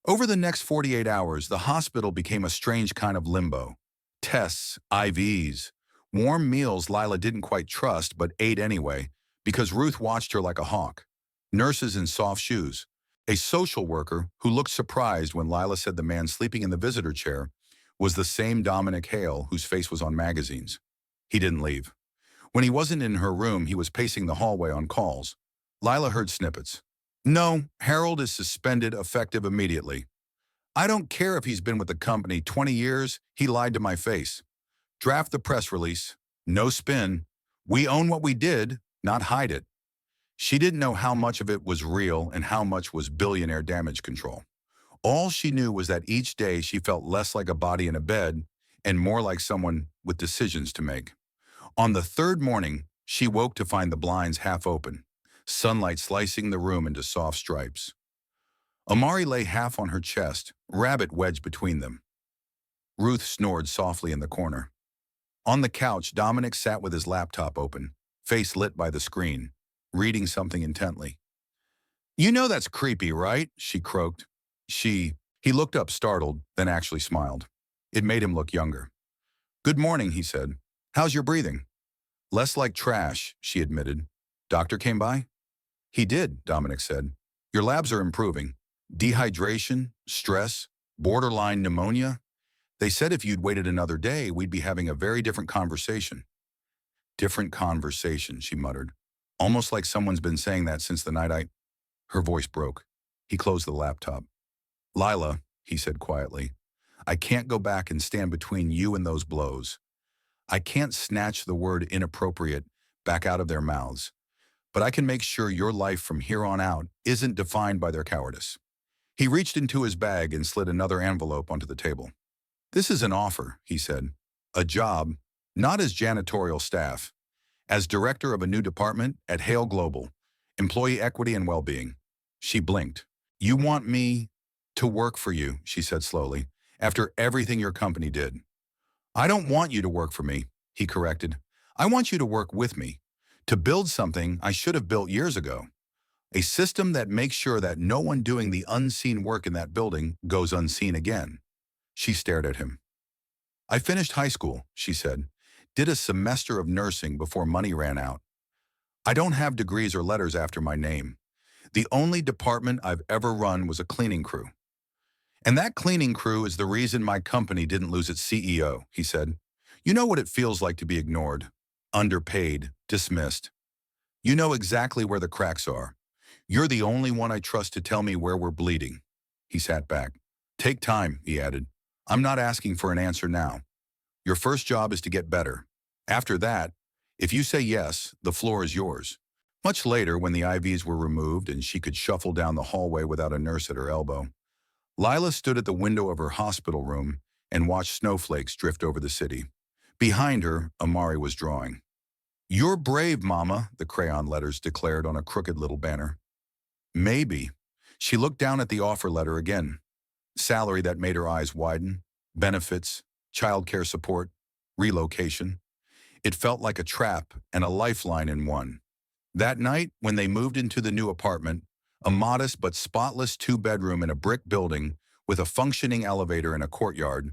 Over the next 48 hours, the hospital became a strange kind of limbo. Tests, IVs, warm meals Lila didn't quite trust but ate anyway, because Ruth watched her like a hawk. Nurses in soft shoes. A social worker who looked surprised when Lila said the man sleeping in the visitor chair was the same Dominic Hale whose face was on magazines. He didn't leave. When he wasn't in her room, he was pacing the hallway on calls. Lila heard snippets. No, Harold is suspended effective immediately. I don't care if he's been with the company 20 years, he lied to my face. Draft the press release. No spin. We own what we did, not hide it. She didn't know how much of it was real and how much was billionaire damage control. All she knew was that each day she felt less like a body in a bed and more like someone with decisions to make. On the third morning, she woke to find the blinds half open, sunlight slicing the room into soft stripes. Amari lay half on her chest, rabbit wedged between them. Ruth snored softly in the corner. On the couch, Dominic sat with his laptop open, face lit by the screen, reading something intently. You know that's creepy, right? She croaked. He looked up startled, then actually smiled. It made him look younger. Good morning, he said. How's your breathing? Less like trash, she admitted. Doctor came by? He did, Dominic said. Your labs are improving. Dehydration, stress, borderline pneumonia. They said if you'd waited another day, we'd be having a very different conversation. Different conversation, she muttered. Almost like someone's been saying that since the night Her voice broke. He closed the laptop. Lila, he said quietly, I can't go back and stand between you and those blows. I can't snatch the word inappropriate back out of their mouths, but I can make sure your life from here on out isn't defined by their cowardice. He reached into his bag and slid another envelope onto the table. This is an offer, he said. A job, not as janitorial staff, as director of a new department at Hale Global, employee equity and well-being. She blinked. You want me to work for you, she said slowly, after everything your company did. I don't want you to work for me, he corrected. I want you to work with me, to build something I should have built years ago. A system that makes sure that no one doing the unseen work in that building goes unseen again. She stared at him. I finished high school, she said. Did a semester of nursing before money ran out. I don't have degrees or letters after my name. The only department I've ever run was a cleaning crew. And that cleaning crew is the reason my company didn't lose its CEO, he said. You know what it feels like to be ignored, underpaid, dismissed. You know exactly where the cracks are. You're the only one I trust to tell me where we're bleeding. He sat back. Take time, he added. I'm not asking for an answer now. Your first job is to get better. After that, if you say yes, the floor is yours. Much later, when the IVs were removed and she could shuffle down the hallway without a nurse at her elbow, Lila stood at the window of her hospital room and watched snowflakes drift over the city. Behind her, Amari was drawing. You're brave, Mama, the crayon letters declared on a crooked little banner. Maybe. She looked down at the offer letter again. Salary that made her eyes widen, benefits, childcare support, relocation. It felt like a trap and a lifeline in one. That night, when they moved into the new apartment, a modest but spotless two-bedroom in a brick building with a functioning elevator in a courtyard,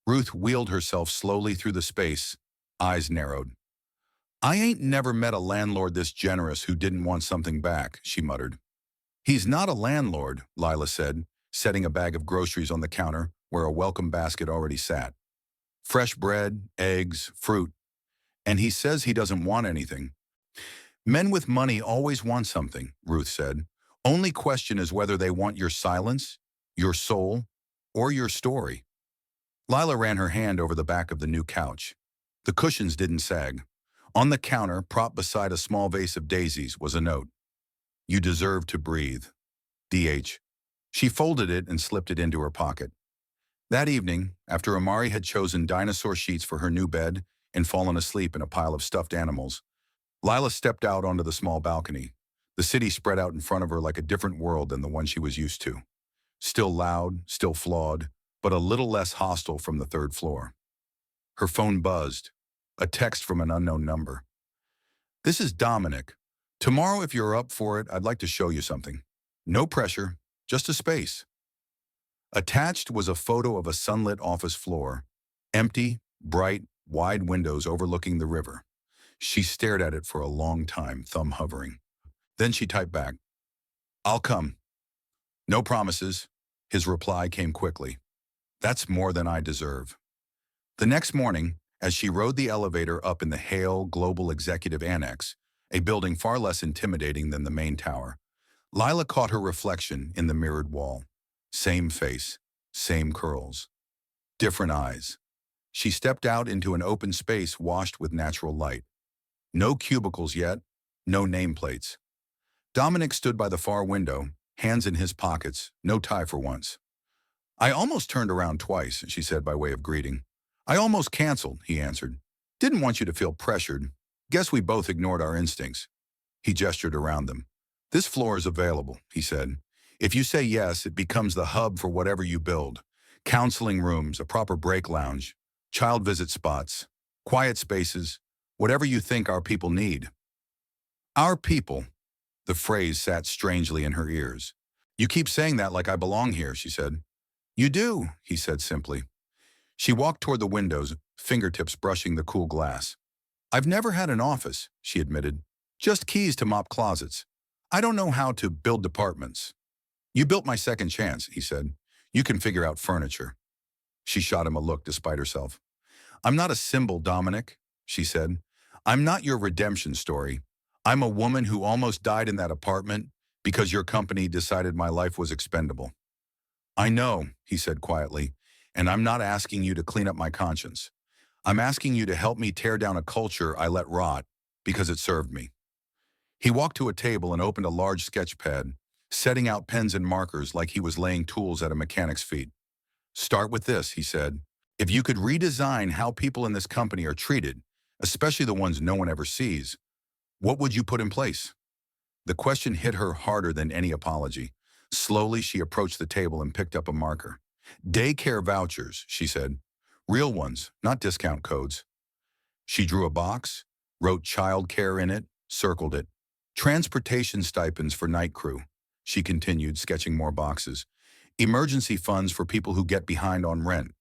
Ruth wheeled herself slowly through the space, eyes narrowed. I ain't never met a landlord this generous who didn't want something back, she muttered. He's not a landlord, Lila said, setting a bag of groceries on the counter where a welcome basket already sat. Fresh bread, eggs, fruit. And he says he doesn't want anything. Men with money always want something, Ruth said. Only question is whether they want your silence, your soul, or your story. Lila ran her hand over the back of the new couch. The cushions didn't sag. On the counter, propped beside a small vase of daisies, was a note. You deserve to breathe. D.H. She folded it and slipped it into her pocket. That evening, after Amari had chosen dinosaur sheets for her new bed and fallen asleep in a pile of stuffed animals, Lila stepped out onto the small balcony. The city spread out in front of her like a different world than the one she was used to. Still loud, still flawed, but a little less hostile from the third floor. Her phone buzzed. A text from an unknown number. This is Dominic. Tomorrow, if you're up for it, I'd like to show you something. No pressure, just a space. Attached was a photo of a sunlit office floor. Empty, bright, wide windows overlooking the river. She stared at it for a long time, thumb hovering. Then she typed back, I'll come. No promises. His reply came quickly. That's more than I deserve. The next morning, as she rode the elevator up in the Hale Global Executive Annex, a building far less intimidating than the main tower, Lila caught her reflection in the mirrored wall. Same face, same curls, different eyes. She stepped out into an open space washed with natural light. No cubicles yet, no nameplates. Dominic stood by the far window, hands in his pockets, no tie for once. I almost turned around twice, she said by way of greeting. I almost canceled, he answered. Didn't want you to feel pressured. Guess we both ignored our instincts. He gestured around them. This floor is available, he said. If you say yes, it becomes the hub for whatever you build. Counseling rooms, a proper break lounge, child visit spots, quiet spaces, whatever you think our people need. Our people. The phrase sat strangely in her ears. You keep saying that like I belong here, she said. You do, he said simply. She walked toward the windows, fingertips brushing the cool glass. I've never had an office, she admitted. Just keys to mop closets. I don't know how to build departments. You built my second chance, he said. You can figure out furniture. She shot him a look despite herself. I'm not a symbol, Dominic, she said. I'm not your redemption story. I'm a woman who almost died in that apartment because your company decided my life was expendable. I know, he said quietly, and I'm not asking you to clean up my conscience. I'm asking you to help me tear down a culture I let rot because it served me. He walked to a table and opened a large sketch pad, setting out pens and markers like he was laying tools at a mechanic's feet. Start with this, he said. If you could redesign how people in this company are treated, especially the ones no one ever sees, what would you put in place? The question hit her harder than any apology. Slowly, she approached the table and picked up a marker. Daycare vouchers, she said. Real ones, not discount codes. She drew a box, wrote child care in it, circled it. Transportation stipends for night crew. She continued, sketching more boxes. Emergency funds for people who get behind on rent.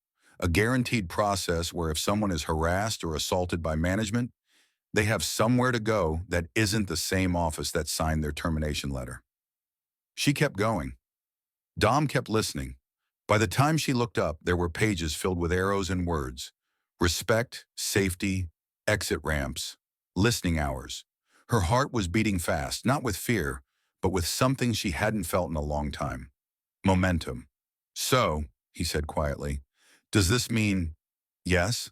A guaranteed process where if someone is harassed or assaulted by management, they have somewhere to go that isn't the same office that signed their termination letter. She kept going. Dom kept listening. By the time she looked up, there were pages filled with arrows and words. Respect, safety, exit ramps, listening hours. Her heart was beating fast, not with fear, but with something she hadn't felt in a long time. Momentum. So, he said quietly, does this mean yes?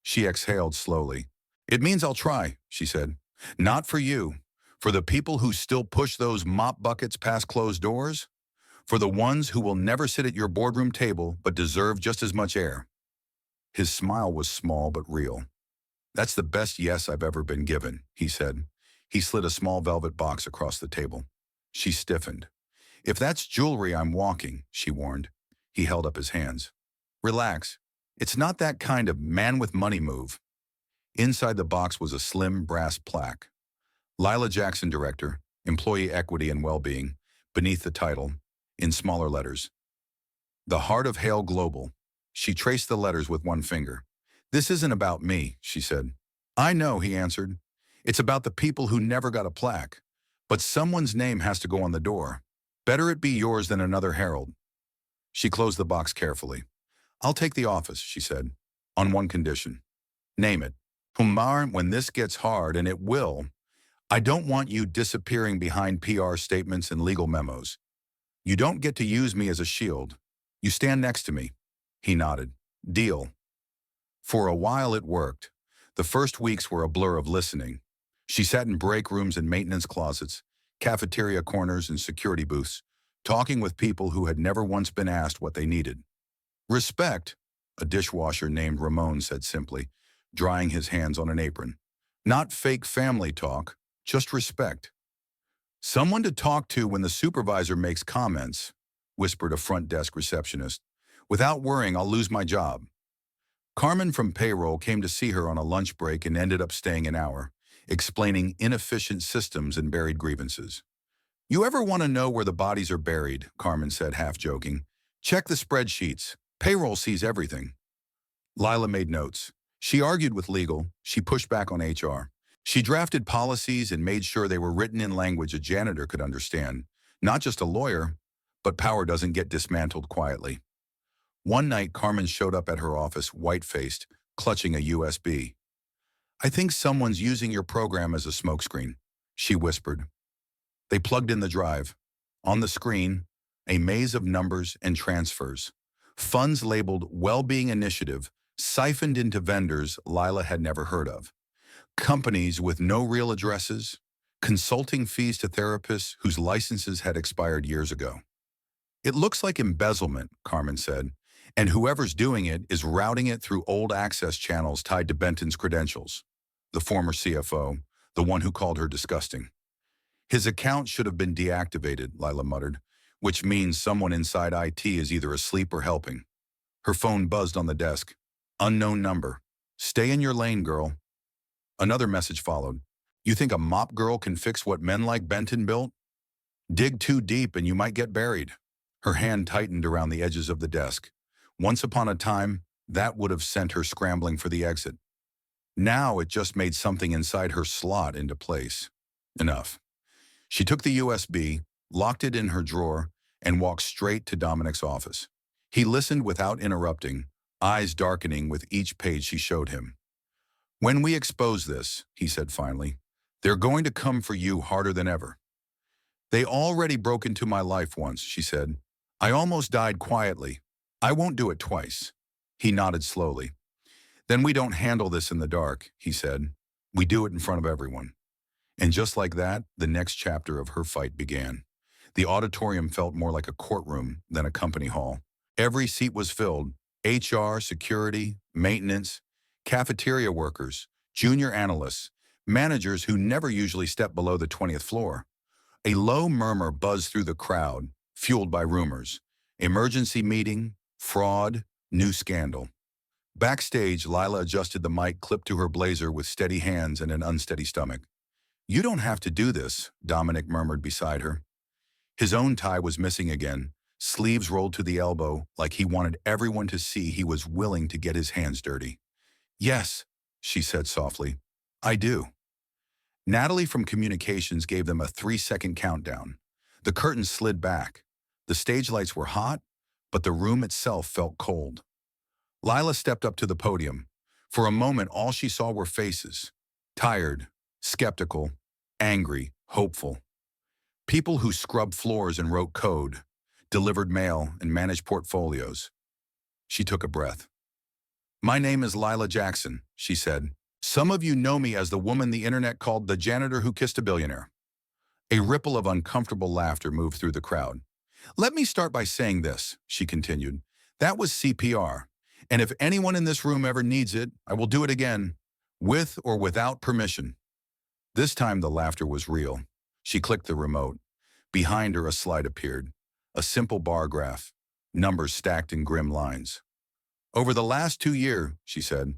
She exhaled slowly. It means I'll try, she said. Not for you. For the people who still push those mop buckets past closed doors. For the ones who will never sit at your boardroom table but deserve just as much air. His smile was small but real. That's the best yes I've ever been given, he said. He slid a small velvet box across the table. She stiffened. If that's jewelry, I'm walking, she warned. He held up his hands. Relax. It's not that kind of man with money move. Inside the box was a slim brass plaque. Lila Jackson, Director, Employee Equity and Well-Being, beneath the title, in smaller letters. The Heart of Hale Global. She traced the letters with one finger. This isn't about me, she said. I know, he answered. It's about the people who never got a plaque. But someone's name has to go on the door. Better it be yours than another herald. She closed the box carefully. I'll take the office, she said, on one condition. Name it. Humar, when this gets hard, and it will, I don't want you disappearing behind PR statements and legal memos. You don't get to use me as a shield. You stand next to me. He nodded. Deal. For a while it worked. The first weeks were a blur of listening. She sat in break rooms and maintenance closets, cafeteria corners and security booths, talking with people who had never once been asked what they needed. Respect, a dishwasher named Ramon said simply, drying his hands on an apron. Not fake family talk, just respect. Someone to talk to when the supervisor makes comments, whispered a front desk receptionist. Without worrying, I'll lose my job. Carmen from payroll came to see her on a lunch break and ended up staying an hour, explaining inefficient systems and buried grievances. You ever want to know where the bodies are buried, Carmen said, half joking. Check the spreadsheets. Payroll sees everything. Lila made notes. She argued with legal. She pushed back on HR. She drafted policies and made sure they were written in language a janitor could understand. Not just a lawyer, but power doesn't get dismantled quietly. One night, Carmen showed up at her office, white-faced, clutching a USB. I think someone's using your program as a smokescreen, she whispered. They plugged in the drive. On the screen, a maze of numbers and transfers. Funds labeled Well-Being Initiative, siphoned into vendors Lila had never heard of. Companies with no real addresses, consulting fees to therapists whose licenses had expired years ago. It looks like embezzlement, Carmen said, and whoever's doing it is routing it through old access channels tied to Benton's credentials. The former CFO, the one who called her disgusting. His account should have been deactivated, Lila muttered, which means someone inside IT is either asleep or helping. Her phone buzzed on the desk. Unknown number. Stay in your lane, girl. Another message followed. You think a mop girl can fix what men like Benton built? Dig too deep and you might get buried. Her hand tightened around the edges of the desk. Once upon a time, that would have sent her scrambling for the exit. Now it just made something inside her slot into place. Enough. She took the USB, locked it in her drawer, and walked straight to Dominic's office. He listened without interrupting, eyes darkening with each page she showed him. When we expose this, he said finally, they're going to come for you harder than ever. They already broke into my life once, she said. I almost died quietly. I won't do it twice. He nodded slowly. Then we don't handle this in the dark, he said. We do it in front of everyone. And just like that, the next chapter of her fight began. The auditorium felt more like a courtroom than a company hall. Every seat was filled. HR, security, maintenance, cafeteria workers, junior analysts, managers who never usually step below the 20th floor. A low murmur buzzed through the crowd, fueled by rumors. Emergency meeting, Fraud, new scandal. Backstage, Lila adjusted the mic clipped to her blazer with steady hands and an unsteady stomach. You don't have to do this, Dominic murmured beside her. His own tie was missing again, sleeves rolled to the elbow like he wanted everyone to see he was willing to get his hands dirty. Yes, she said softly. I do. Natalie from communications gave them a 3-second countdown. The curtains slid back. The stage lights were hot, but the room itself felt cold. Lila stepped up to the podium. For a moment, all she saw were faces. Tired, skeptical, angry, hopeful. People who scrubbed floors and wrote code, delivered mail, and managed portfolios. She took a breath. My name is Lila Jackson, she said. Some of you know me as the woman the internet called the janitor who kissed a billionaire. A ripple of uncomfortable laughter moved through the crowd. Let me start by saying this, she continued. That was CPR. And if anyone in this room ever needs it, I will do it again, with or without permission. This time the laughter was real. She clicked the remote. Behind her a slide appeared. A simple bar graph, numbers stacked in grim lines. Over the last 2 years, she said,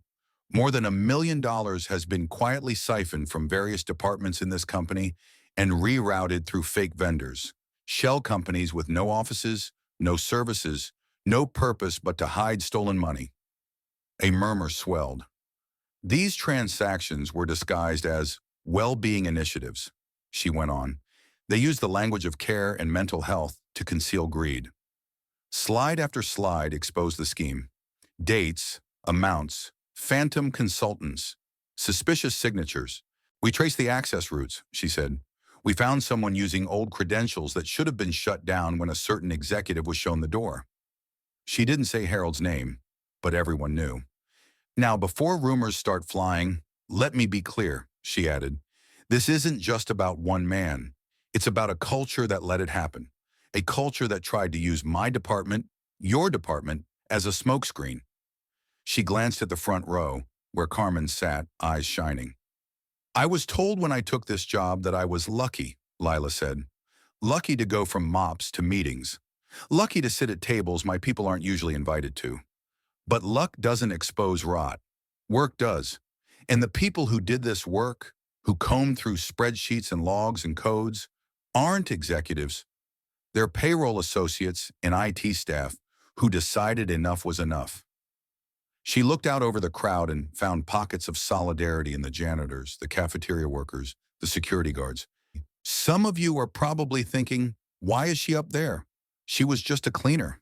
more than $1 million has been quietly siphoned from various departments in this company and rerouted through fake vendors, shell companies with no offices, no services, no purpose but to hide stolen money. A murmur swelled. These transactions were disguised as well-being initiatives, she went on. They used the language of care and mental health to conceal greed. Slide after slide exposed the scheme. Dates, amounts, phantom consultants, suspicious signatures. We traced the access routes, she said. We found someone using old credentials that should have been shut down when a certain executive was shown the door. She didn't say Harold's name, but everyone knew. Now, before rumors start flying, let me be clear, she added. This isn't just about one man. It's about a culture that let it happen. A culture that tried to use my department, your department, as a smokescreen. She glanced at the front row, where Carmen sat, eyes shining. I was told when I took this job that I was lucky, Lila said. Lucky to go from mops to meetings. Lucky to sit at tables my people aren't usually invited to. But luck doesn't expose rot. Work does. And the people who did this work, who combed through spreadsheets and logs and codes, aren't executives. They're payroll associates and IT staff who decided enough was enough. She looked out over the crowd and found pockets of solidarity in the janitors, the cafeteria workers, the security guards. Some of you are probably thinking, why is she up there? She was just a cleaner.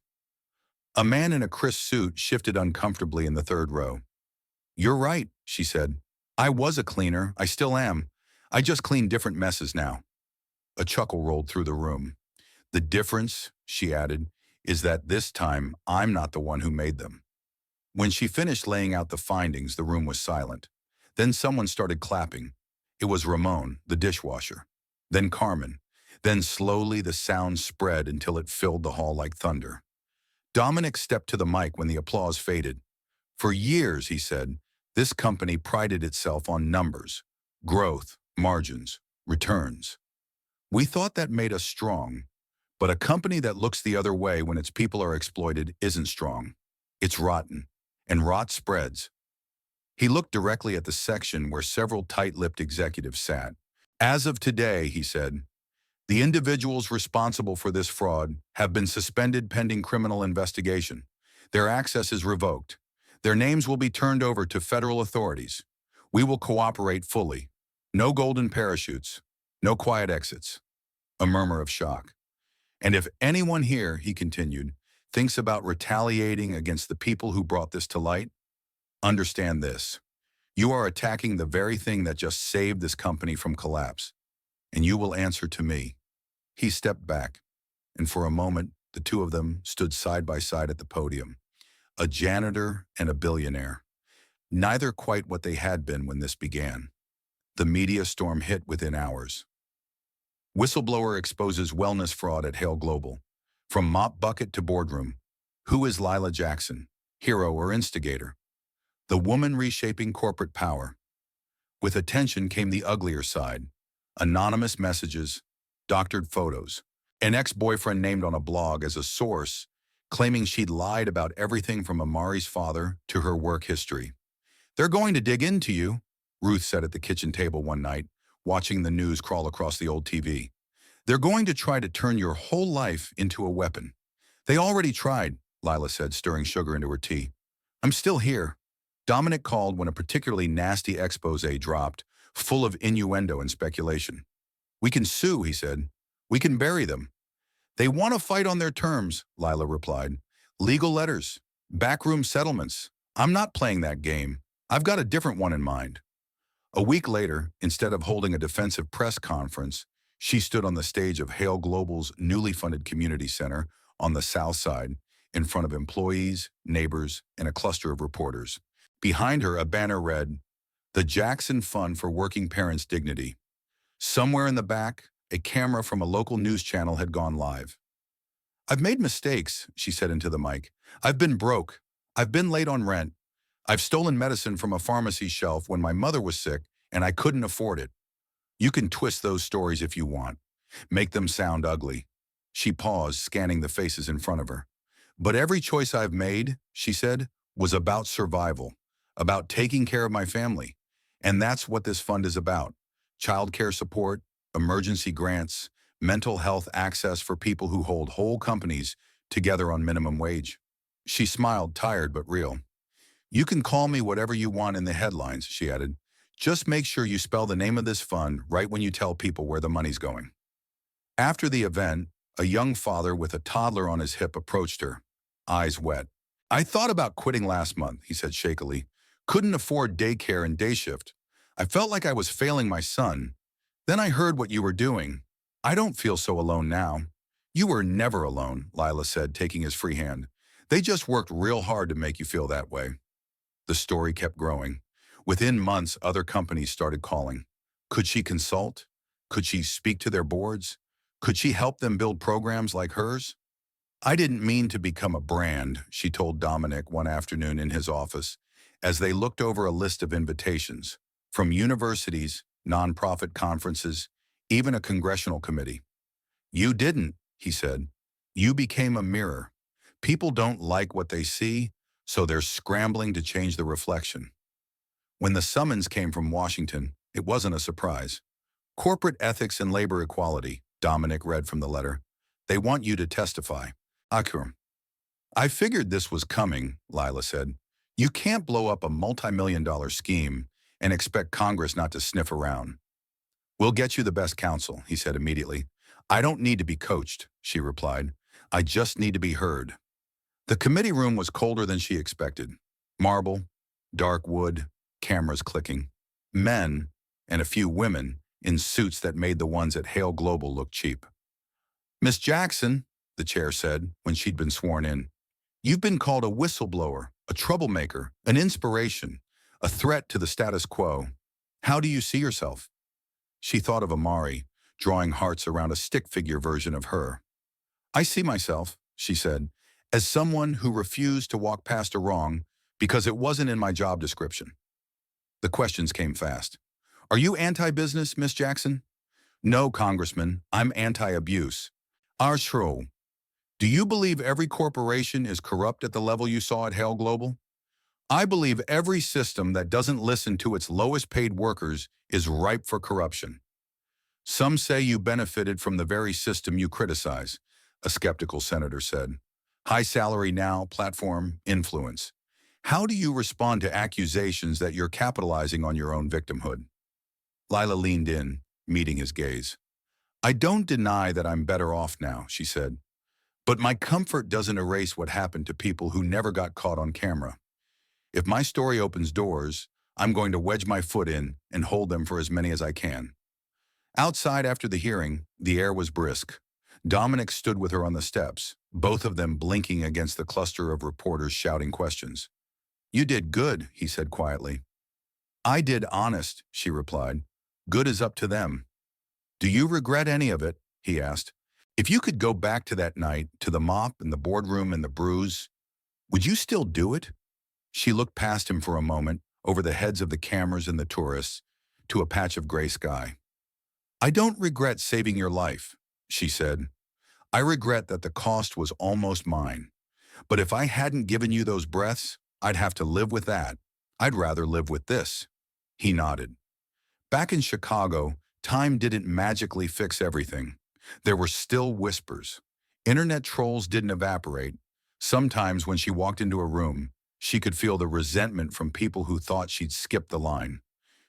A man in a crisp suit shifted uncomfortably in the third row. You're right, she said. I was a cleaner. I still am. I just clean different messes now. A chuckle rolled through the room. The difference, she added, is that this time I'm not the one who made them. When she finished laying out the findings, the room was silent. Then someone started clapping. It was Ramon, the dishwasher. Then Carmen. Then slowly the sound spread until it filled the hall like thunder. Dominic stepped to the mic when the applause faded. For years, he said, this company prided itself on numbers, growth, margins, returns. We thought that made us strong, but a company that looks the other way when its people are exploited isn't strong. It's rotten, and rot spreads. He looked directly at the section where several tight-lipped executives sat. As of today, he said, the individuals responsible for this fraud have been suspended pending criminal investigation. Their access is revoked. Their names will be turned over to federal authorities. We will cooperate fully. No golden parachutes. No quiet exits. A murmur of shock. And if anyone here, he continued, thinks about retaliating against the people who brought this to light, understand this. You are attacking the very thing that just saved this company from collapse. And you will answer to me. He stepped back, and for a moment, the two of them stood side by side at the podium. A janitor and a billionaire. Neither quite what they had been when this began. The media storm hit within hours. Whistleblower exposes wellness fraud at Hale Global. From mop bucket to boardroom. Who is Lila Jackson? Hero or instigator? The woman reshaping corporate power. With attention came the uglier side. Anonymous messages, doctored photos. An ex-boyfriend named on a blog as a source, claiming she'd lied about everything from Amari's father to her work history. "They're going to dig into you," Ruth said at the kitchen table one night, watching the news crawl across the old TV. "They're going to try to turn your whole life into a weapon." "They already tried," Lila said, stirring sugar into her tea. "I'm still here." Dominic called when a particularly nasty expose dropped, full of innuendo and speculation. "We can sue," he said. "We can bury them." "They want to fight on their terms," Lila replied. "Legal letters, backroom settlements. I'm not playing that game. I've got a different one in mind." A week later, instead of holding a defensive press conference, she stood on the stage of Hale Global's newly funded community center on the South Side, in front of employees, neighbors, and a cluster of reporters. Behind her, a banner read, "The Jackson Fund for Working Parents' Dignity." Somewhere in the back, a camera from a local news channel had gone live. "I've made mistakes," she said into the mic. "I've been broke. I've been late on rent. I've stolen medicine from a pharmacy shelf when my mother was sick and I couldn't afford it. You can twist those stories if you want. Make them sound ugly." She paused, scanning the faces in front of her. "But every choice I've made," she said, "was about survival, about taking care of my family. And that's what this fund is about. Childcare support, emergency grants, mental health access for people who hold whole companies together on minimum wage." She smiled, tired but real. "You can call me whatever you want in the headlines," she added. "Just make sure you spell the name of this fund right when you tell people where the money's going." After the event, a young father with a toddler on his hip approached her, eyes wet. "I thought about quitting last month," he said shakily. "Couldn't afford daycare and day shift. I felt like I was failing my son. Then I heard what you were doing. I don't feel so alone now." "You were never alone," Lila said, taking his free hand. "They just worked real hard to make you feel that way." The story kept growing. Within months, other companies started calling. Could she consult? Could she speak to their boards? Could she help them build programs like hers? "I didn't mean to become a brand," she told Dominic one afternoon in his office, as they looked over a list of invitations, from universities, nonprofit conferences, even a congressional committee. "You didn't," he said. "You became a mirror. People don't like what they see, so they're scrambling to change the reflection." When the summons came from Washington, it wasn't a surprise. "Corporate ethics and labor equality," Dominic read from the letter. "They want you to testify." "Akram." "I figured this was coming," Lila said. "You can't blow up a multi-million-dollar scheme and expect Congress not to sniff around." "We'll get you the best counsel," he said immediately. "I don't need to be coached," she replied. "I just need to be heard." The committee room was colder than she expected. Marble, dark wood, cameras clicking. Men, and a few women, in suits that made the ones at Hale Global look cheap. "Miss Jackson," the chair said when she'd been sworn in, "you've been called a whistleblower, a troublemaker, an inspiration, a threat to the status quo. How do you see yourself?" She thought of Amari, drawing hearts around a stick figure version of her. "I see myself," she said, "as someone who refused to walk past a wrong because it wasn't in my job description." The questions came fast. "Are you anti-business, Miss Jackson?" "No, Congressman, I'm anti-abuse." "Arshro, do you believe every corporation is corrupt at the level you saw at Hale Global?" "I believe every system that doesn't listen to its lowest paid workers is ripe for corruption." "Some say you benefited from the very system you criticize," a skeptical senator said. "High salary now, platform, influence. How do you respond to accusations that you're capitalizing on your own victimhood?" Lila leaned in, meeting his gaze. "I don't deny that I'm better off now," she said. "But my comfort doesn't erase what happened to people who never got caught on camera. If my story opens doors, I'm going to wedge my foot in and hold them for as many as I can." Outside after the hearing, the air was brisk. Dominic stood with her on the steps, both of them blinking against the cluster of reporters shouting questions. "You did good," he said quietly. "I did honest," she replied. "Good is up to them." "Do you regret any of it?" he asked. "If you could go back to that night, to the mop and the boardroom and the bruise, would you still do it?" She looked past him for a moment, over the heads of the cameras and the tourists, to a patch of gray sky. "I don't regret saving your life," she said. "I regret that the cost was almost mine. But if I hadn't given you those breaths, I'd have to live with that. I'd rather live with this." He nodded. Back in Chicago, time didn't magically fix everything. There were still whispers. Internet trolls didn't evaporate. Sometimes when she walked into a room, she could feel the resentment from people who thought she'd skipped the line.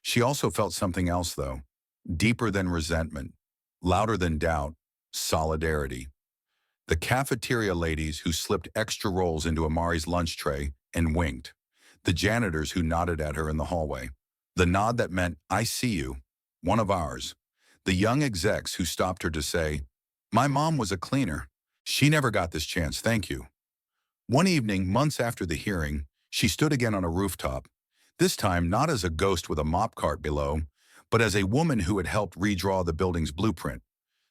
She also felt something else, though, deeper than resentment, louder than doubt, solidarity. The cafeteria ladies who slipped extra rolls into Amari's lunch tray and winked. The janitors who nodded at her in the hallway. The nod that meant, "I see you, one of ours." The young execs who stopped her to say, "My mom was a cleaner. She never got this chance, thank you." One evening, months after the hearing, she stood again on a rooftop, this time not as a ghost with a mop cart below, but as a woman who had helped redraw the building's blueprint.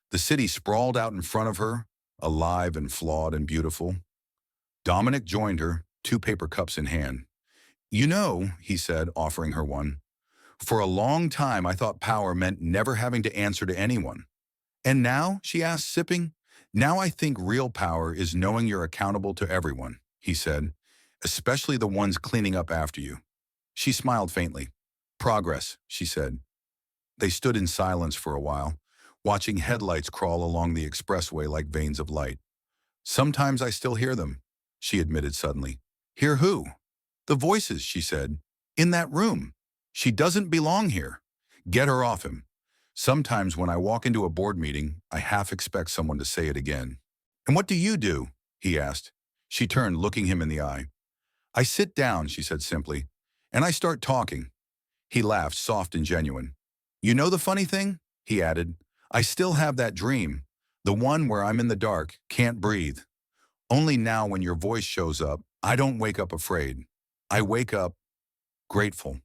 The city sprawled out in front of her, alive and flawed and beautiful. Dominic joined her, 2 paper cups in hand. "You know," he said, offering her one, "for a long time I thought power meant never having to answer to anyone. And now," she asked, sipping, "now I think real power is knowing you're accountable to everyone," he said, "especially the ones cleaning up after you." She smiled faintly. "Progress," she said. They stood in silence for a while, watching headlights crawl along the expressway like veins of light. "Sometimes I still hear them," she admitted suddenly. "Hear who?" "The voices," she said. "In that room. She doesn't belong here. Get her off him." Sometimes when I walk into a board meeting, I half expect someone to say it again. "And what do you do?" he asked. She turned, looking him in the eye. "I sit down," she said simply, "and I start talking." He laughed, soft and genuine. "You know the funny thing?" he added. "I still have that dream, the one where I'm in the dark, can't breathe. Only now when your voice shows up, I don't wake up afraid. I wake up grateful."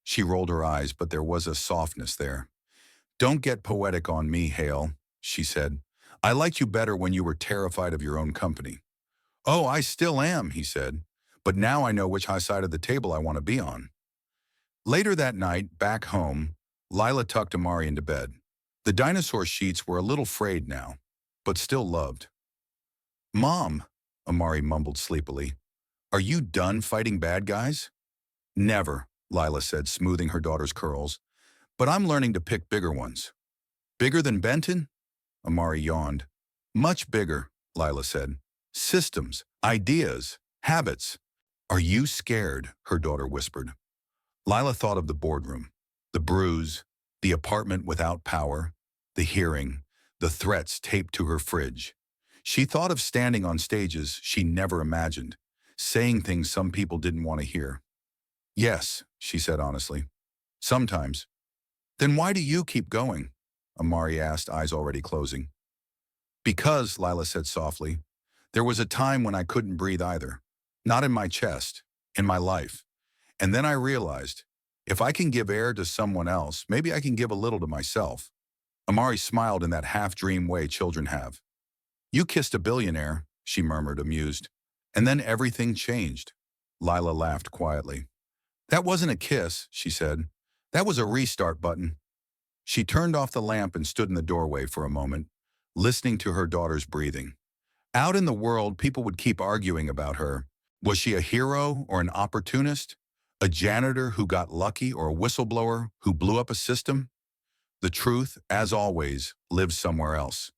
She rolled her eyes, but there was a softness there. "Don't get poetic on me, Hale," she said. "I liked you better when you were terrified of your own company." "Oh, I still am," he said. "But now I know which high side of the table I want to be on." Later that night, back home, Lila tucked Amari into bed. The dinosaur sheets were a little frayed now, but still loved. "Mom," Amari mumbled sleepily, "are you done fighting bad guys?" "Never," Lila said, smoothing her daughter's curls. "But I'm learning to pick bigger ones." "Bigger than Benton?" Amari yawned. "Much bigger," Lila said. "Systems, ideas, habits." "Are you scared?" her daughter whispered. Lila thought of the boardroom, the bruise, the apartment without power, the hearing, the threats taped to her fridge. She thought of standing on stages she never imagined, saying things some people didn't want to hear. "Yes," she said honestly. "Sometimes." "Then why do you keep going?" Amari asked, eyes already closing. "Because," Lila said softly, "there was a time when I couldn't breathe either. Not in my chest, in my life. And then I realized, if I can give air to someone else, maybe I can give a little to myself." Amari smiled in that half-dream way children have. "You kissed a billionaire," she murmured, amused. "And then everything changed." Lila laughed quietly. "That wasn't a kiss," she said. "That was a restart button." She turned off the lamp and stood in the doorway for a moment, listening to her daughter's breathing. Out in the world, people would keep arguing about her. Was she a hero or an opportunist? A janitor who got lucky or a whistleblower who blew up a system? The truth, as always, lives somewhere else.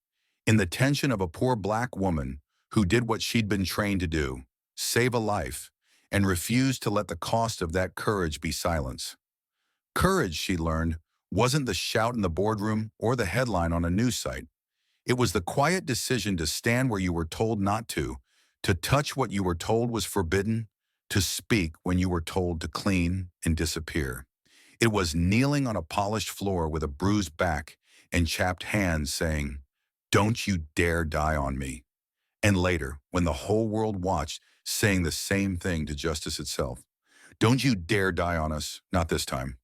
In the tension of a poor black woman who did what she'd been trained to do, save a life, and refused to let the cost of that courage be silence. Courage, she learned, wasn't the shout in the boardroom or the headline on a news site. It was the quiet decision to stand where you were told not to touch what you were told was forbidden, to speak when you were told to clean and disappear. It was kneeling on a polished floor with a bruised back and chapped hands saying, "Don't you dare die on me." And later, when the whole world watched, saying the same thing to justice itself, "Don't you dare die on us, not this time."